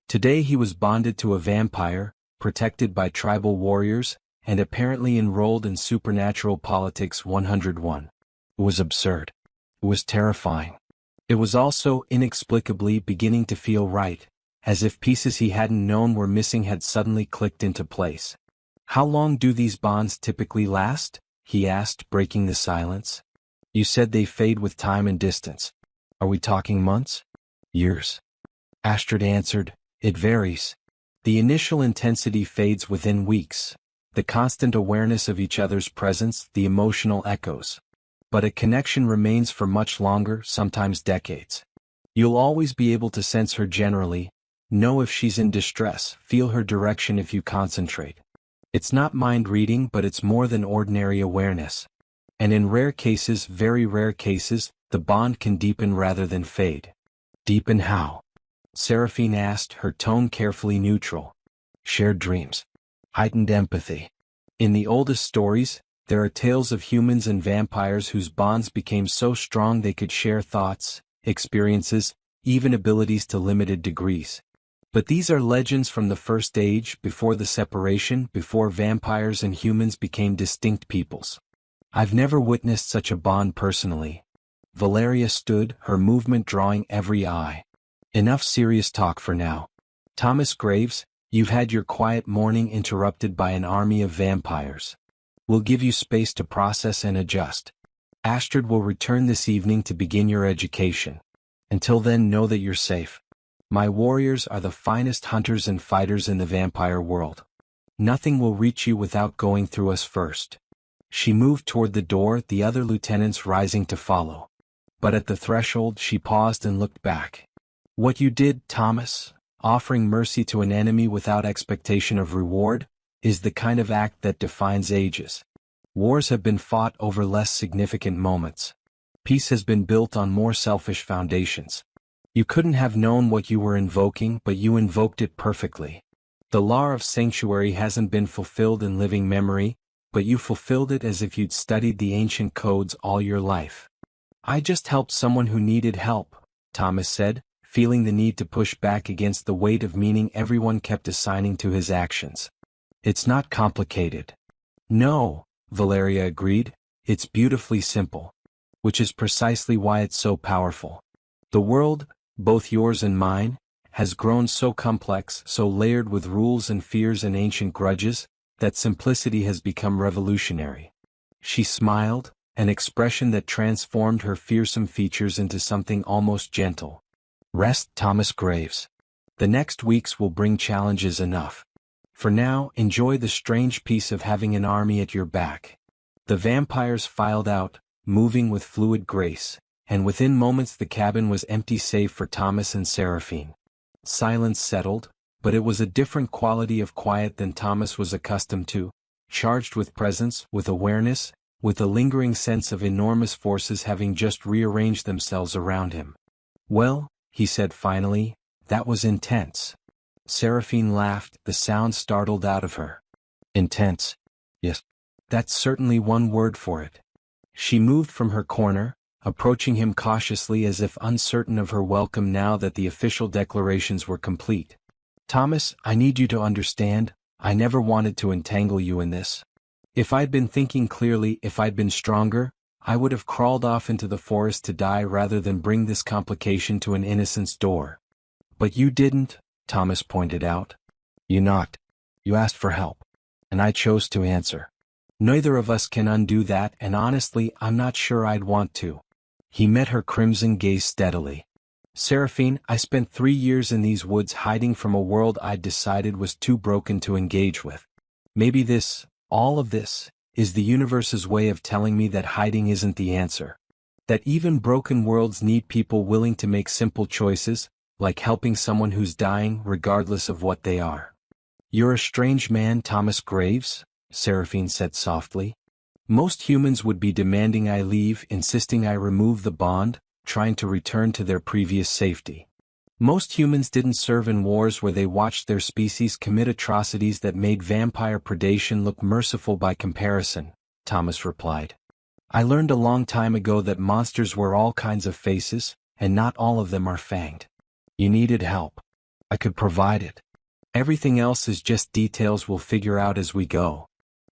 Today he was bonded to a vampire, protected by tribal warriors, and apparently enrolled in supernatural politics 101. It was absurd. It was terrifying. It was also, inexplicably, beginning to feel right, as if pieces he hadn't known were missing had suddenly clicked into place. How long do these bonds typically last? He asked, breaking the silence. You said they fade with time and distance. Are we talking months? Years? Astrid answered, it varies. The initial intensity fades within weeks. The constant awareness of each other's presence, the emotional echoes. But a connection remains for much longer, sometimes decades. You'll always be able to sense her generally, know if she's in distress, feel her direction if you concentrate. It's not mind reading, but it's more than ordinary awareness. And in rare cases, very rare cases, the bond can deepen rather than fade. Deepen how? Seraphine asked, her tone carefully neutral. Shared dreams. Heightened empathy. In the oldest stories, there are tales of humans and vampires whose bonds became so strong they could share thoughts, experiences, even abilities to limited degrees. But these are legends from the first age, before the separation, before vampires and humans became distinct peoples. I've never witnessed such a bond personally. Valeria stood, her movement drawing every eye. Enough serious talk for now. Thomas Graves, you've had your quiet morning interrupted by an army of vampires. We'll give you space to process and adjust. Astrid will return this evening to begin your education. Until then, know that you're safe. My warriors are the finest hunters and fighters in the vampire world. Nothing will reach you without going through us first. She moved toward the door, the other lieutenants rising to follow. But at the threshold she paused and looked back. What you did, Thomas, offering mercy to an enemy without expectation of reward, is the kind of act that defines ages. Wars have been fought over less significant moments. Peace has been built on more selfish foundations. You couldn't have known what you were invoking, but you invoked it perfectly. The law of sanctuary hasn't been fulfilled in living memory, but you fulfilled it as if you'd studied the ancient codes all your life. I just helped someone who needed help, Thomas said, feeling the need to push back against the weight of meaning everyone kept assigning to his actions. It's not complicated. No, Valeria agreed, it's beautifully simple. Which is precisely why it's so powerful. The world, both yours and mine, has grown so complex, so layered with rules and fears and ancient grudges, that simplicity has become revolutionary. She smiled, an expression that transformed her fearsome features into something almost gentle. Rest, Thomas Graves. The next weeks will bring challenges enough. For now, enjoy the strange peace of having an army at your back. The vampires filed out, moving with fluid grace, and within moments the cabin was empty save for Thomas and Seraphine. Silence settled, but it was a different quality of quiet than Thomas was accustomed to, charged with presence, with awareness, with a lingering sense of enormous forces having just rearranged themselves around him. Well, he said finally, that was intense. Seraphine laughed, the sound startled out of her. Intense? Yes. That's certainly one word for it. She moved from her corner, approaching him cautiously as if uncertain of her welcome now that the official declarations were complete. Thomas, I need you to understand, I never wanted to entangle you in this. If I'd been thinking clearly, if I'd been stronger, I would have crawled off into the forest to die rather than bring this complication to an innocent's door. But you didn't, Thomas pointed out. You knocked. You asked for help. And I chose to answer. Neither of us can undo that, and honestly, I'm not sure I'd want to. He met her crimson gaze steadily. Seraphine, I spent 3 years in these woods hiding from a world I'd decided was too broken to engage with. Maybe this, all of this, is the universe's way of telling me that hiding isn't the answer. That even broken worlds need people willing to make simple choices, like helping someone who's dying regardless of what they are. You're a strange man, Thomas Graves, Seraphine said softly. Most humans would be demanding I leave, insisting I remove the bond, trying to return to their previous safety. Most humans didn't serve in wars where they watched their species commit atrocities that made vampire predation look merciful by comparison, Thomas replied. I learned a long time ago that monsters wear all kinds of faces, and not all of them are fanged. You needed help. I could provide it. Everything else is just details we'll figure out as we go.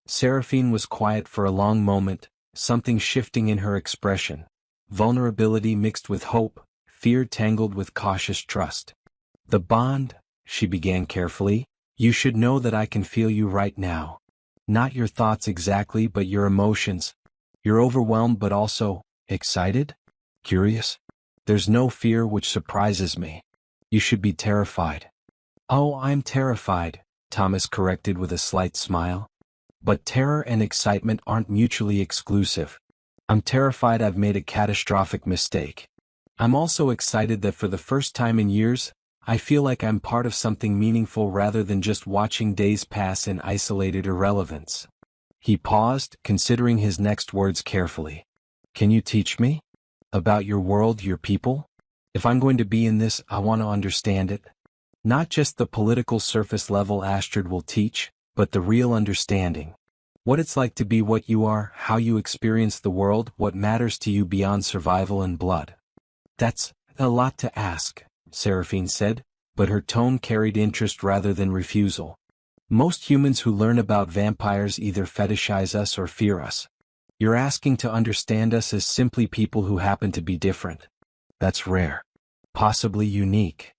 Seraphine was quiet for a long moment, something shifting in her expression. Vulnerability mixed with hope, fear tangled with cautious trust. The bond, she began carefully, you should know that I can feel you right now. Not your thoughts exactly, but your emotions. You're overwhelmed but also, excited? Curious? There's no fear, which surprises me. You should be terrified. Oh, I'm terrified, Thomas corrected with a slight smile. But terror and excitement aren't mutually exclusive. I'm terrified I've made a catastrophic mistake. I'm also excited that for the first time in years, I feel like I'm part of something meaningful rather than just watching days pass in isolated irrelevance. He paused, considering his next words carefully. Can you teach me? About your world, your people? If I'm going to be in this, I want to understand it. Not just the political surface level Astrid will teach, but the real understanding. What it's like to be what you are, how you experience the world, what matters to you beyond survival and blood. That's a lot to ask, Seraphine said, but her tone carried interest rather than refusal. Most humans who learn about vampires either fetishize us or fear us. You're asking to understand us as simply people who happen to be different. That's rare. Possibly unique.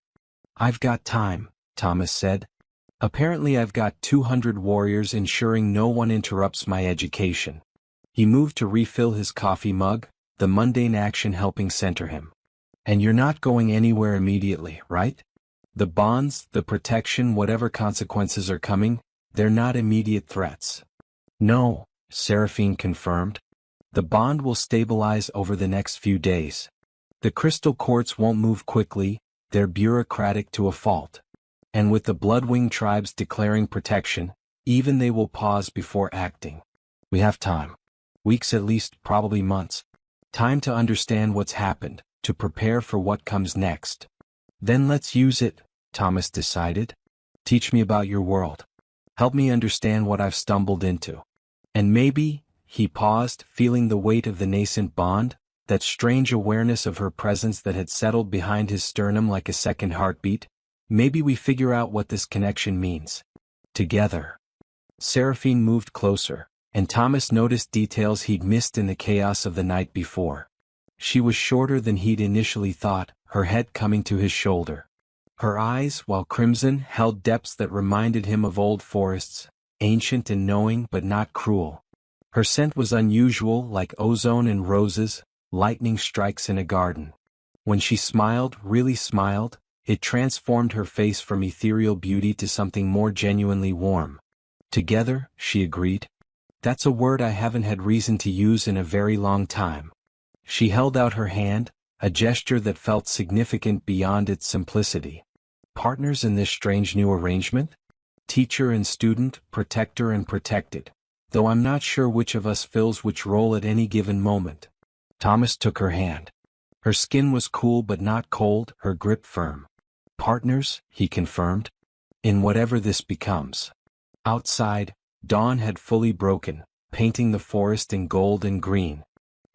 I've got time, Thomas said. Apparently I've got 200 warriors ensuring no one interrupts my education. He moved to refill his coffee mug, the mundane action helping center him. And you're not going anywhere immediately, right? The bonds, the protection, whatever consequences are coming, they're not immediate threats. No, Seraphine confirmed. The bond will stabilize over the next few days. The crystal courts won't move quickly, they're bureaucratic to a fault. And with the Bloodwing tribes declaring protection, even they will pause before acting. We have time. Weeks at least, probably months. Time to understand what's happened, to prepare for what comes next. Then let's use it, Thomas decided. Teach me about your world. Help me understand what I've stumbled into. And maybe, he paused, feeling the weight of the nascent bond, that strange awareness of her presence that had settled behind his sternum like a second heartbeat. Maybe we figure out what this connection means. Together. Seraphine moved closer, and Thomas noticed details he'd missed in the chaos of the night before. She was shorter than he'd initially thought, her head coming to his shoulder. Her eyes, while crimson, held depths that reminded him of old forests, ancient and knowing but not cruel. Her scent was unusual, like ozone and roses, lightning strikes in a garden. When she smiled, really smiled, it transformed her face from ethereal beauty to something more genuinely warm. Together, she agreed. That's a word I haven't had reason to use in a very long time. She held out her hand, a gesture that felt significant beyond its simplicity. Partners in this strange new arrangement? Teacher and student, protector and protected. Though I'm not sure which of us fills which role at any given moment. Thomas took her hand. Her skin was cool but not cold, her grip firm. Partners, he confirmed. In whatever this becomes. Outside, dawn had fully broken, painting the forest in gold and green.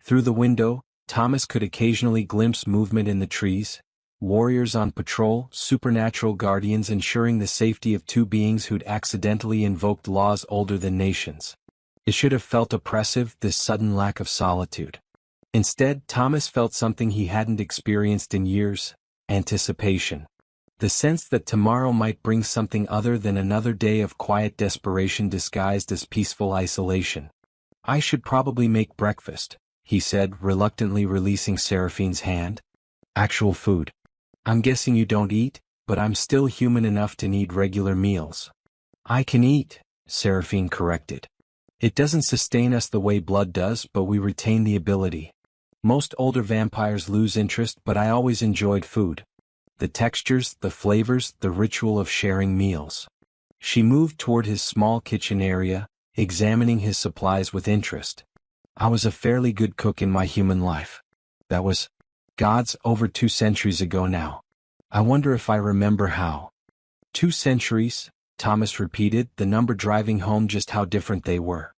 Through the window, Thomas could occasionally glimpse movement in the trees. Warriors on patrol, supernatural guardians ensuring the safety of two beings who'd accidentally invoked laws older than nations. It should have felt oppressive, this sudden lack of solitude. Instead, Thomas felt something he hadn't experienced in years: anticipation. The sense that tomorrow might bring something other than another day of quiet desperation disguised as peaceful isolation. I should probably make breakfast, he said, reluctantly releasing Seraphine's hand. Actual food. I'm guessing you don't eat, but I'm still human enough to need regular meals. I can eat, Seraphine corrected. It doesn't sustain us the way blood does, but we retain the ability. Most older vampires lose interest, but I always enjoyed food. The textures, the flavors, the ritual of sharing meals. She moved toward his small kitchen area, examining his supplies with interest. I was a fairly good cook in my human life. That was, gods, over 2 centuries ago now. I wonder if I remember how. 2 centuries, Thomas repeated, the number driving home just how different they were.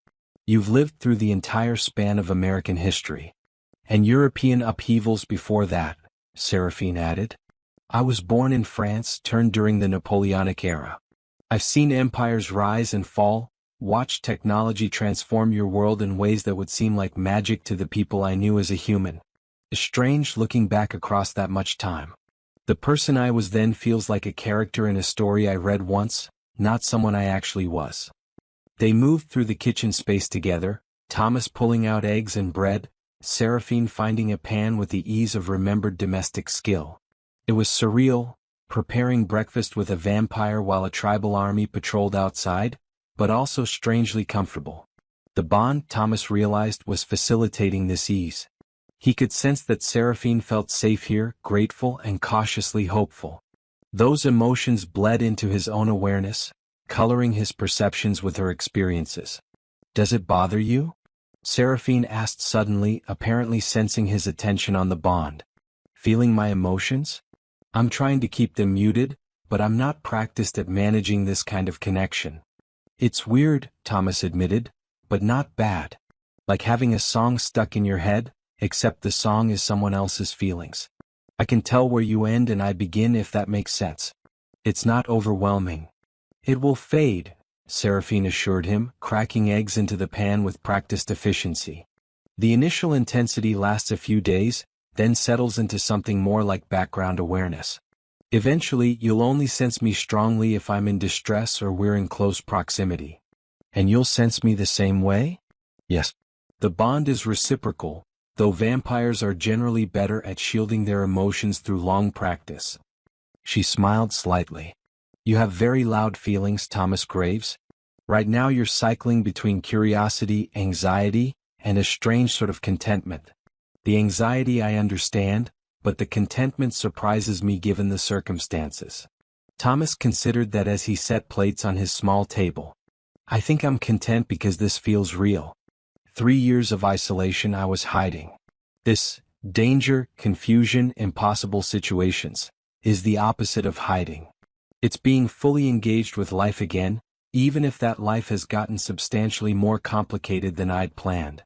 You've lived through the entire span of American history. And European upheavals before that, Seraphine added. I was born in France, turned during the Napoleonic era. I've seen empires rise and fall, watched technology transform your world in ways that would seem like magic to the people I knew as a human. It's strange looking back across that much time. The person I was then feels like a character in a story I read once, not someone I actually was. They moved through the kitchen space together, Thomas pulling out eggs and bread, Seraphine finding a pan with the ease of remembered domestic skill. It was surreal, preparing breakfast with a vampire while a tribal army patrolled outside, but also strangely comfortable. The bond, Thomas realized, was facilitating this ease. He could sense that Seraphine felt safe here, grateful and cautiously hopeful. Those emotions bled into his own awareness, coloring his perceptions with her experiences. Does it bother you? Seraphine asked suddenly, apparently sensing his attention on the bond. Feeling my emotions? I'm trying to keep them muted, but I'm not practiced at managing this kind of connection. It's weird, Thomas admitted, but not bad. Like having a song stuck in your head, except the song is someone else's feelings. I can tell where you end and I begin, if that makes sense. It's not overwhelming. It will fade, Seraphine assured him, cracking eggs into the pan with practiced efficiency. The initial intensity lasts a few days, then settles into something more like background awareness. Eventually, you'll only sense me strongly if I'm in distress or we're in close proximity. And you'll sense me the same way? Yes. The bond is reciprocal, though vampires are generally better at shielding their emotions through long practice. She smiled slightly. You have very loud feelings, Thomas Graves. Right now you're cycling between curiosity, anxiety, and a strange sort of contentment. The anxiety I understand, but the contentment surprises me given the circumstances. Thomas considered that as he set plates on his small table. I think I'm content because this feels real. 3 years of isolation I was hiding. This danger, confusion, impossible situations is the opposite of hiding. It's being fully engaged with life again, even if that life has gotten substantially more complicated than I'd planned.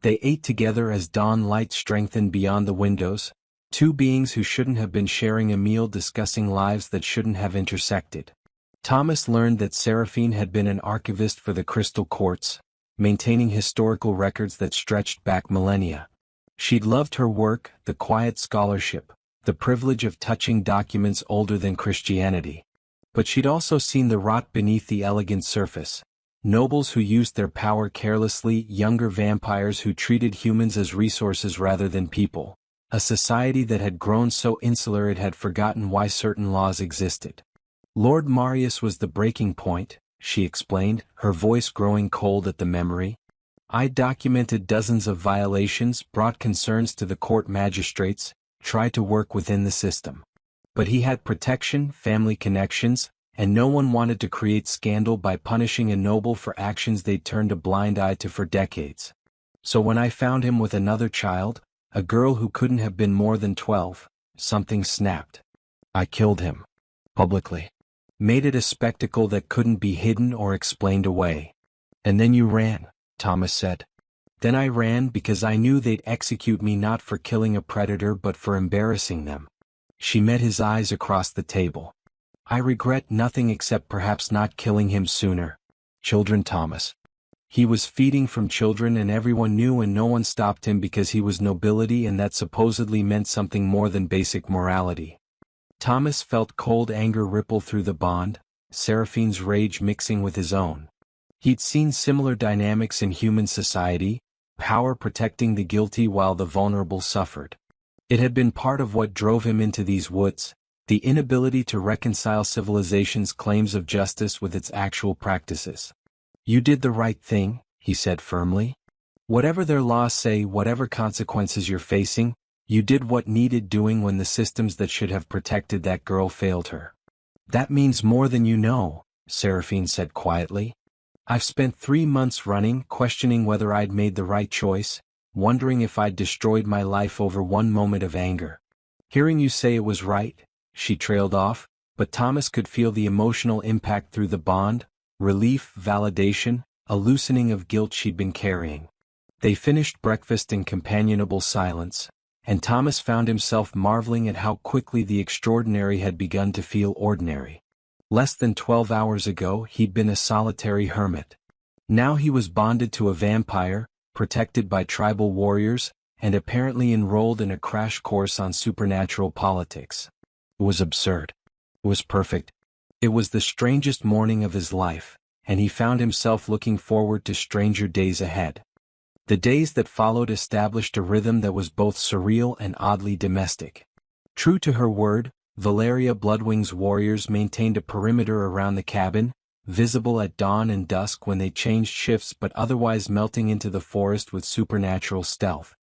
They ate together as dawn light strengthened beyond the windows, two beings who shouldn't have been sharing a meal discussing lives that shouldn't have intersected. Thomas learned that Seraphine had been an archivist for the Crystal Courts, maintaining historical records that stretched back millennia. She'd loved her work, the quiet scholarship, the privilege of touching documents older than Christianity. But she'd also seen the rot beneath the elegant surface. Nobles who used their power carelessly, younger vampires who treated humans as resources rather than people. A society that had grown so insular it had forgotten why certain laws existed. Lord Marius was the breaking point, she explained, her voice growing cold at the memory. I documented dozens of violations, brought concerns to the court magistrates, tried to work within the system. But he had protection, family connections, and no one wanted to create scandal by punishing a noble for actions they'd turned a blind eye to for decades. So when I found him with another child, a girl who couldn't have been more than 12, something snapped. I killed him. Publicly. Made it a spectacle that couldn't be hidden or explained away. And then you ran, Thomas said. Then I ran because I knew they'd execute me not for killing a predator but for embarrassing them. She met his eyes across the table. I regret nothing except perhaps not killing him sooner. Children, Thomas. He was feeding from children and everyone knew and no one stopped him because he was nobility and that supposedly meant something more than basic morality. Thomas felt cold anger ripple through the bond, Seraphine's rage mixing with his own. He'd seen similar dynamics in human society, power protecting the guilty while the vulnerable suffered. It had been part of what drove him into these woods, the inability to reconcile civilization's claims of justice with its actual practices. You did the right thing, he said firmly. Whatever their laws say, whatever consequences you're facing, you did what needed doing when the systems that should have protected that girl failed her. That means more than you know, Seraphine said quietly. I've spent 3 months running, questioning whether I'd made the right choice, wondering if I'd destroyed my life over one moment of anger. Hearing you say it was right, she trailed off, but Thomas could feel the emotional impact through the bond, relief, validation, a loosening of guilt she'd been carrying. They finished breakfast in companionable silence, and Thomas found himself marveling at how quickly the extraordinary had begun to feel ordinary. Less than 12 hours ago he'd been a solitary hermit. Now he was bonded to a vampire, protected by tribal warriors, and apparently enrolled in a crash course on supernatural politics. It was absurd. It was perfect. It was the strangest morning of his life, and he found himself looking forward to stranger days ahead. The days that followed established a rhythm that was both surreal and oddly domestic. True to her word, Valeria Bloodwing's warriors maintained a perimeter around the cabin, visible at dawn and dusk when they changed shifts but otherwise melting into the forest with supernatural stealth.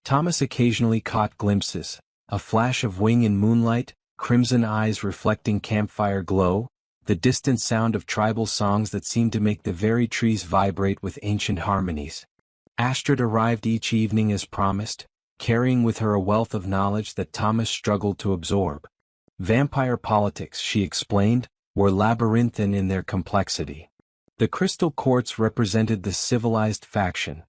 Thomas occasionally caught glimpses, a flash of wing in moonlight, crimson eyes reflecting campfire glow, the distant sound of tribal songs that seemed to make the very trees vibrate with ancient harmonies. Astrid arrived each evening as promised, carrying with her a wealth of knowledge that Thomas struggled to absorb. Vampire politics, she explained, were labyrinthine in their complexity. The Crystal Courts represented the civilized faction.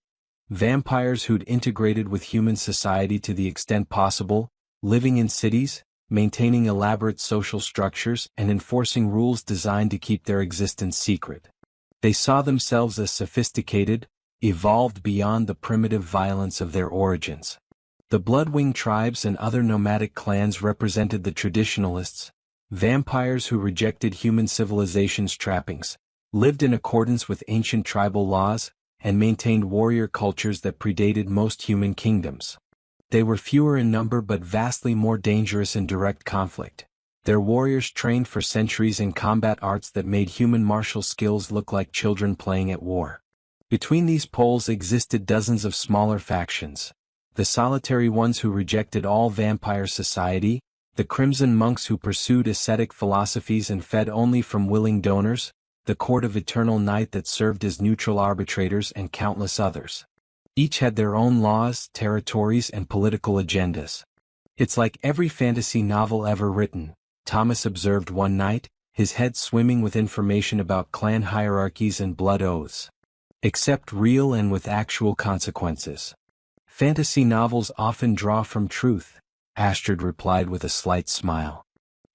Vampires who'd integrated with human society to the extent possible, living in cities, maintaining elaborate social structures and enforcing rules designed to keep their existence secret. They saw themselves as sophisticated, evolved beyond the primitive violence of their origins. The Bloodwing tribes and other nomadic clans represented the traditionalists, vampires who rejected human civilization's trappings, lived in accordance with ancient tribal laws, and maintained warrior cultures that predated most human kingdoms. They were fewer in number but vastly more dangerous in direct conflict. Their warriors trained for centuries in combat arts that made human martial skills look like children playing at war. Between these poles existed dozens of smaller factions. The solitary ones who rejected all vampire society, the Crimson Monks who pursued ascetic philosophies and fed only from willing donors, the Court of Eternal Night that served as neutral arbitrators, and countless others. Each had their own laws, territories, and political agendas. "It's like every fantasy novel ever written," Thomas observed one night, his head swimming with information about clan hierarchies and blood oaths. "Except real and with actual consequences. Fantasy novels often draw from truth," Astrid replied with a slight smile.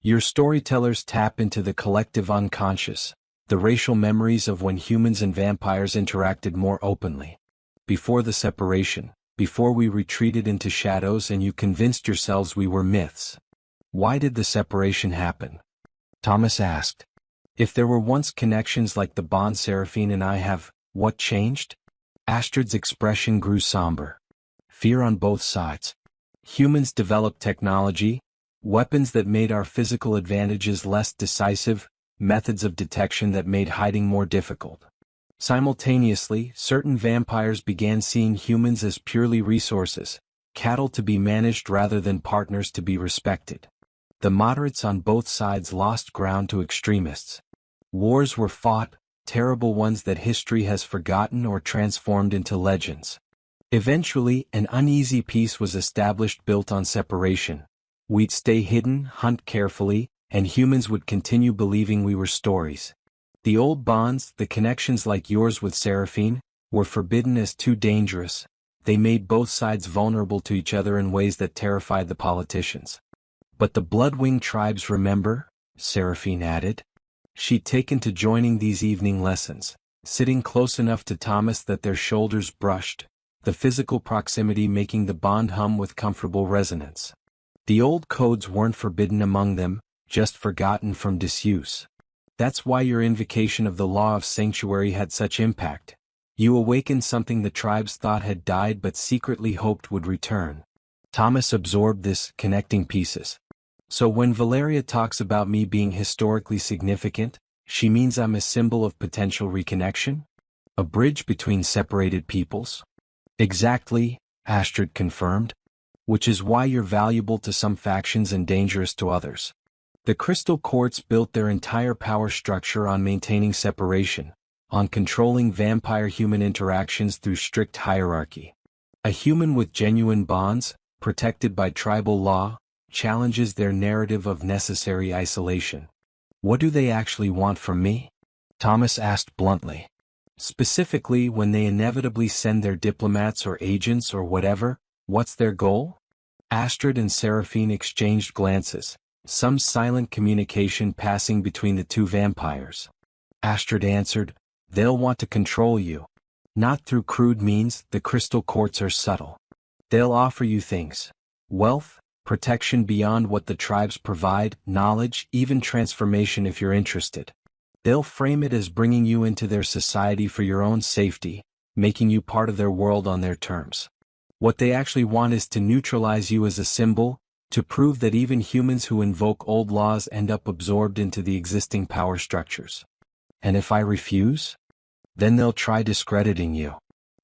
"Your storytellers tap into the collective unconscious, the racial memories of when humans and vampires interacted more openly. Before the separation, before we retreated into shadows and you convinced yourselves we were myths." "Why did the separation happen?" Thomas asked. "If there were once connections like the bond Seraphine and I have, what changed?" Astrid's expression grew somber. "Fear on both sides. Humans developed technology, weapons that made our physical advantages less decisive, methods of detection that made hiding more difficult. Simultaneously, certain vampires began seeing humans as purely resources, cattle to be managed rather than partners to be respected. The moderates on both sides lost ground to extremists. Wars were fought, terrible ones that history has forgotten or transformed into legends. Eventually, an uneasy peace was established built on separation. We'd stay hidden, hunt carefully, and humans would continue believing we were stories. The old bonds, the connections like yours with Seraphine, were forbidden as too dangerous. They made both sides vulnerable to each other in ways that terrified the politicians. But the Bloodwing tribes remember," Seraphine added. She'd taken to joining these evening lessons, sitting close enough to Thomas that their shoulders brushed, the physical proximity making the bond hum with comfortable resonance. The old codes weren't forbidden among them, just forgotten from disuse. That's why your invocation of the law of sanctuary had such impact. You awakened something the tribes thought had died but secretly hoped would return." Thomas absorbed this, connecting pieces. "So when Valeria talks about me being historically significant, she means I'm a symbol of potential reconnection? A bridge between separated peoples?" "Exactly," Astrid confirmed. "Which is why you're valuable to some factions and dangerous to others. The Crystal Courts built their entire power structure on maintaining separation, on controlling vampire-human interactions through strict hierarchy. A human with genuine bonds, protected by tribal law, challenges their narrative of necessary isolation." "What do they actually want from me?" Thomas asked bluntly. "Specifically, when they inevitably send their diplomats or agents or whatever, what's their goal?" Astrid and Seraphine exchanged glances, some silent communication passing between the two vampires. Astrid answered, "They'll want to control you. Not through crude means, the Crystal Courts are subtle. They'll offer you things. Wealth, protection beyond what the tribes provide, knowledge, even transformation if you're interested. They'll frame it as bringing you into their society for your own safety, making you part of their world on their terms. What they actually want is to neutralize you as a symbol, to prove that even humans who invoke old laws end up absorbed into the existing power structures. And if I refuse? Then they'll try discrediting you.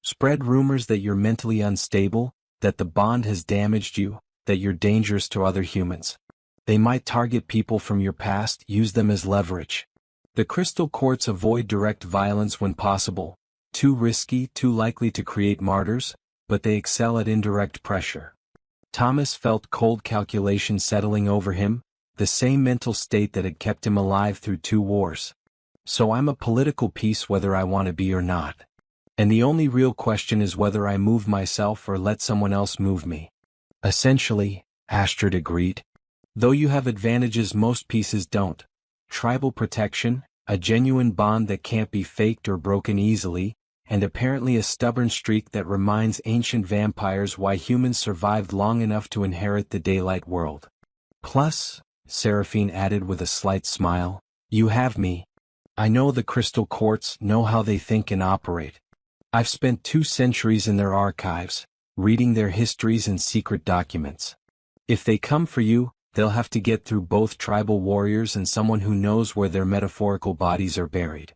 Spread rumors that you're mentally unstable, that the bond has damaged you, that you're dangerous to other humans. They might target people from your past, use them as leverage. The Crystal Courts avoid direct violence when possible, too risky, too likely to create martyrs, but they excel at indirect pressure." Thomas felt cold calculation settling over him, the same mental state that had kept him alive through 2 wars. "So I'm a political piece whether I want to be or not. And the only real question is whether I move myself or let someone else move me." "Essentially," Astrid agreed. Though you have advantages most pieces don't. Tribal protection, a genuine bond that can't be faked or broken easily, and apparently a stubborn streak that reminds ancient vampires why humans survived long enough to inherit the daylight world. Plus, Seraphine added with a slight smile, you have me. I know the crystal courts, know how they think and operate. I've spent 2 centuries in their archives, reading their histories and secret documents. If they come for you, they'll have to get through both tribal warriors and someone who knows where their metaphorical bodies are buried.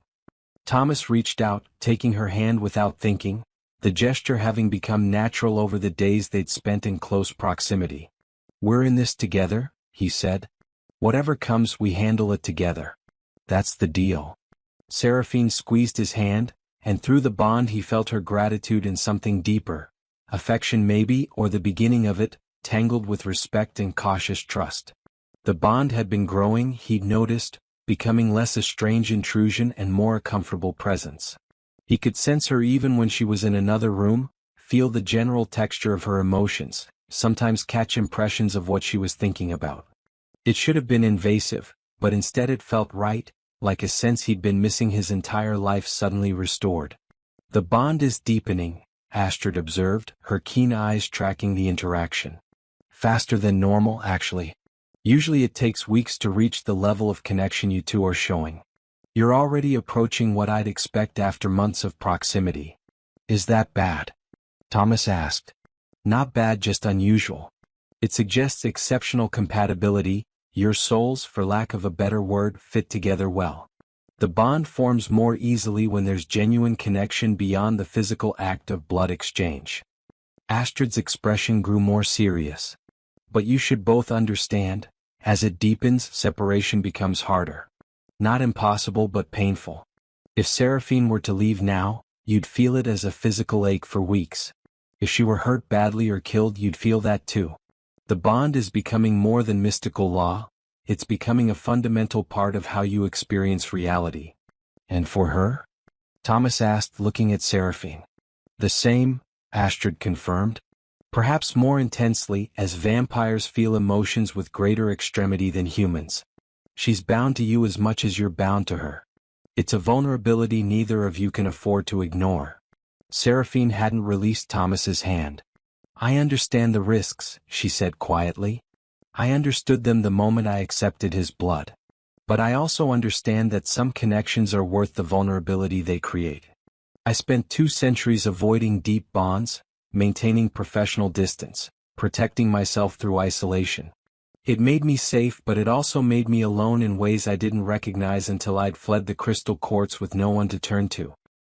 Thomas reached out, taking her hand without thinking, the gesture having become natural over the days they'd spent in close proximity. We're in this together, he said. Whatever comes, we handle it together. That's the deal. Seraphine squeezed his hand, and through the bond he felt her gratitude and something deeper. Affection maybe, or the beginning of it, tangled with respect and cautious trust. The bond had been growing, he'd noticed, becoming less a strange intrusion and more a comfortable presence. He could sense her even when she was in another room, feel the general texture of her emotions, sometimes catch impressions of what she was thinking about. It should have been invasive, but instead it felt right, like a sense he'd been missing his entire life suddenly restored. The bond is deepening, Astrid observed, her keen eyes tracking the interaction. Faster than normal, actually. Usually it takes weeks to reach the level of connection you two are showing. You're already approaching what I'd expect after months of proximity. Is that bad? Thomas asked. Not bad, just unusual. It suggests exceptional compatibility, your souls, for lack of a better word, fit together well. The bond forms more easily when there's genuine connection beyond the physical act of blood exchange. Astrid's expression grew more serious. But you should both understand, as it deepens, separation becomes harder. Not impossible but painful. If Seraphine were to leave now, you'd feel it as a physical ache for weeks. If she were hurt badly or killed, you'd feel that too. The bond is becoming more than mystical law, it's becoming a fundamental part of how you experience reality. And for her? Thomas asked, looking at Seraphine. The same, Astrid confirmed. Perhaps more intensely, as vampires feel emotions with greater extremity than humans. She's bound to you as much as you're bound to her. It's a vulnerability neither of you can afford to ignore. Seraphine hadn't released Thomas's hand. I understand the risks, she said quietly. I understood them the moment I accepted his blood. But I also understand that some connections are worth the vulnerability they create. I spent 2 centuries avoiding deep bonds, maintaining professional distance, protecting myself through isolation. It made me safe, but it also made me alone in ways I didn't recognize until I'd fled the crystal courts with no one to turn to.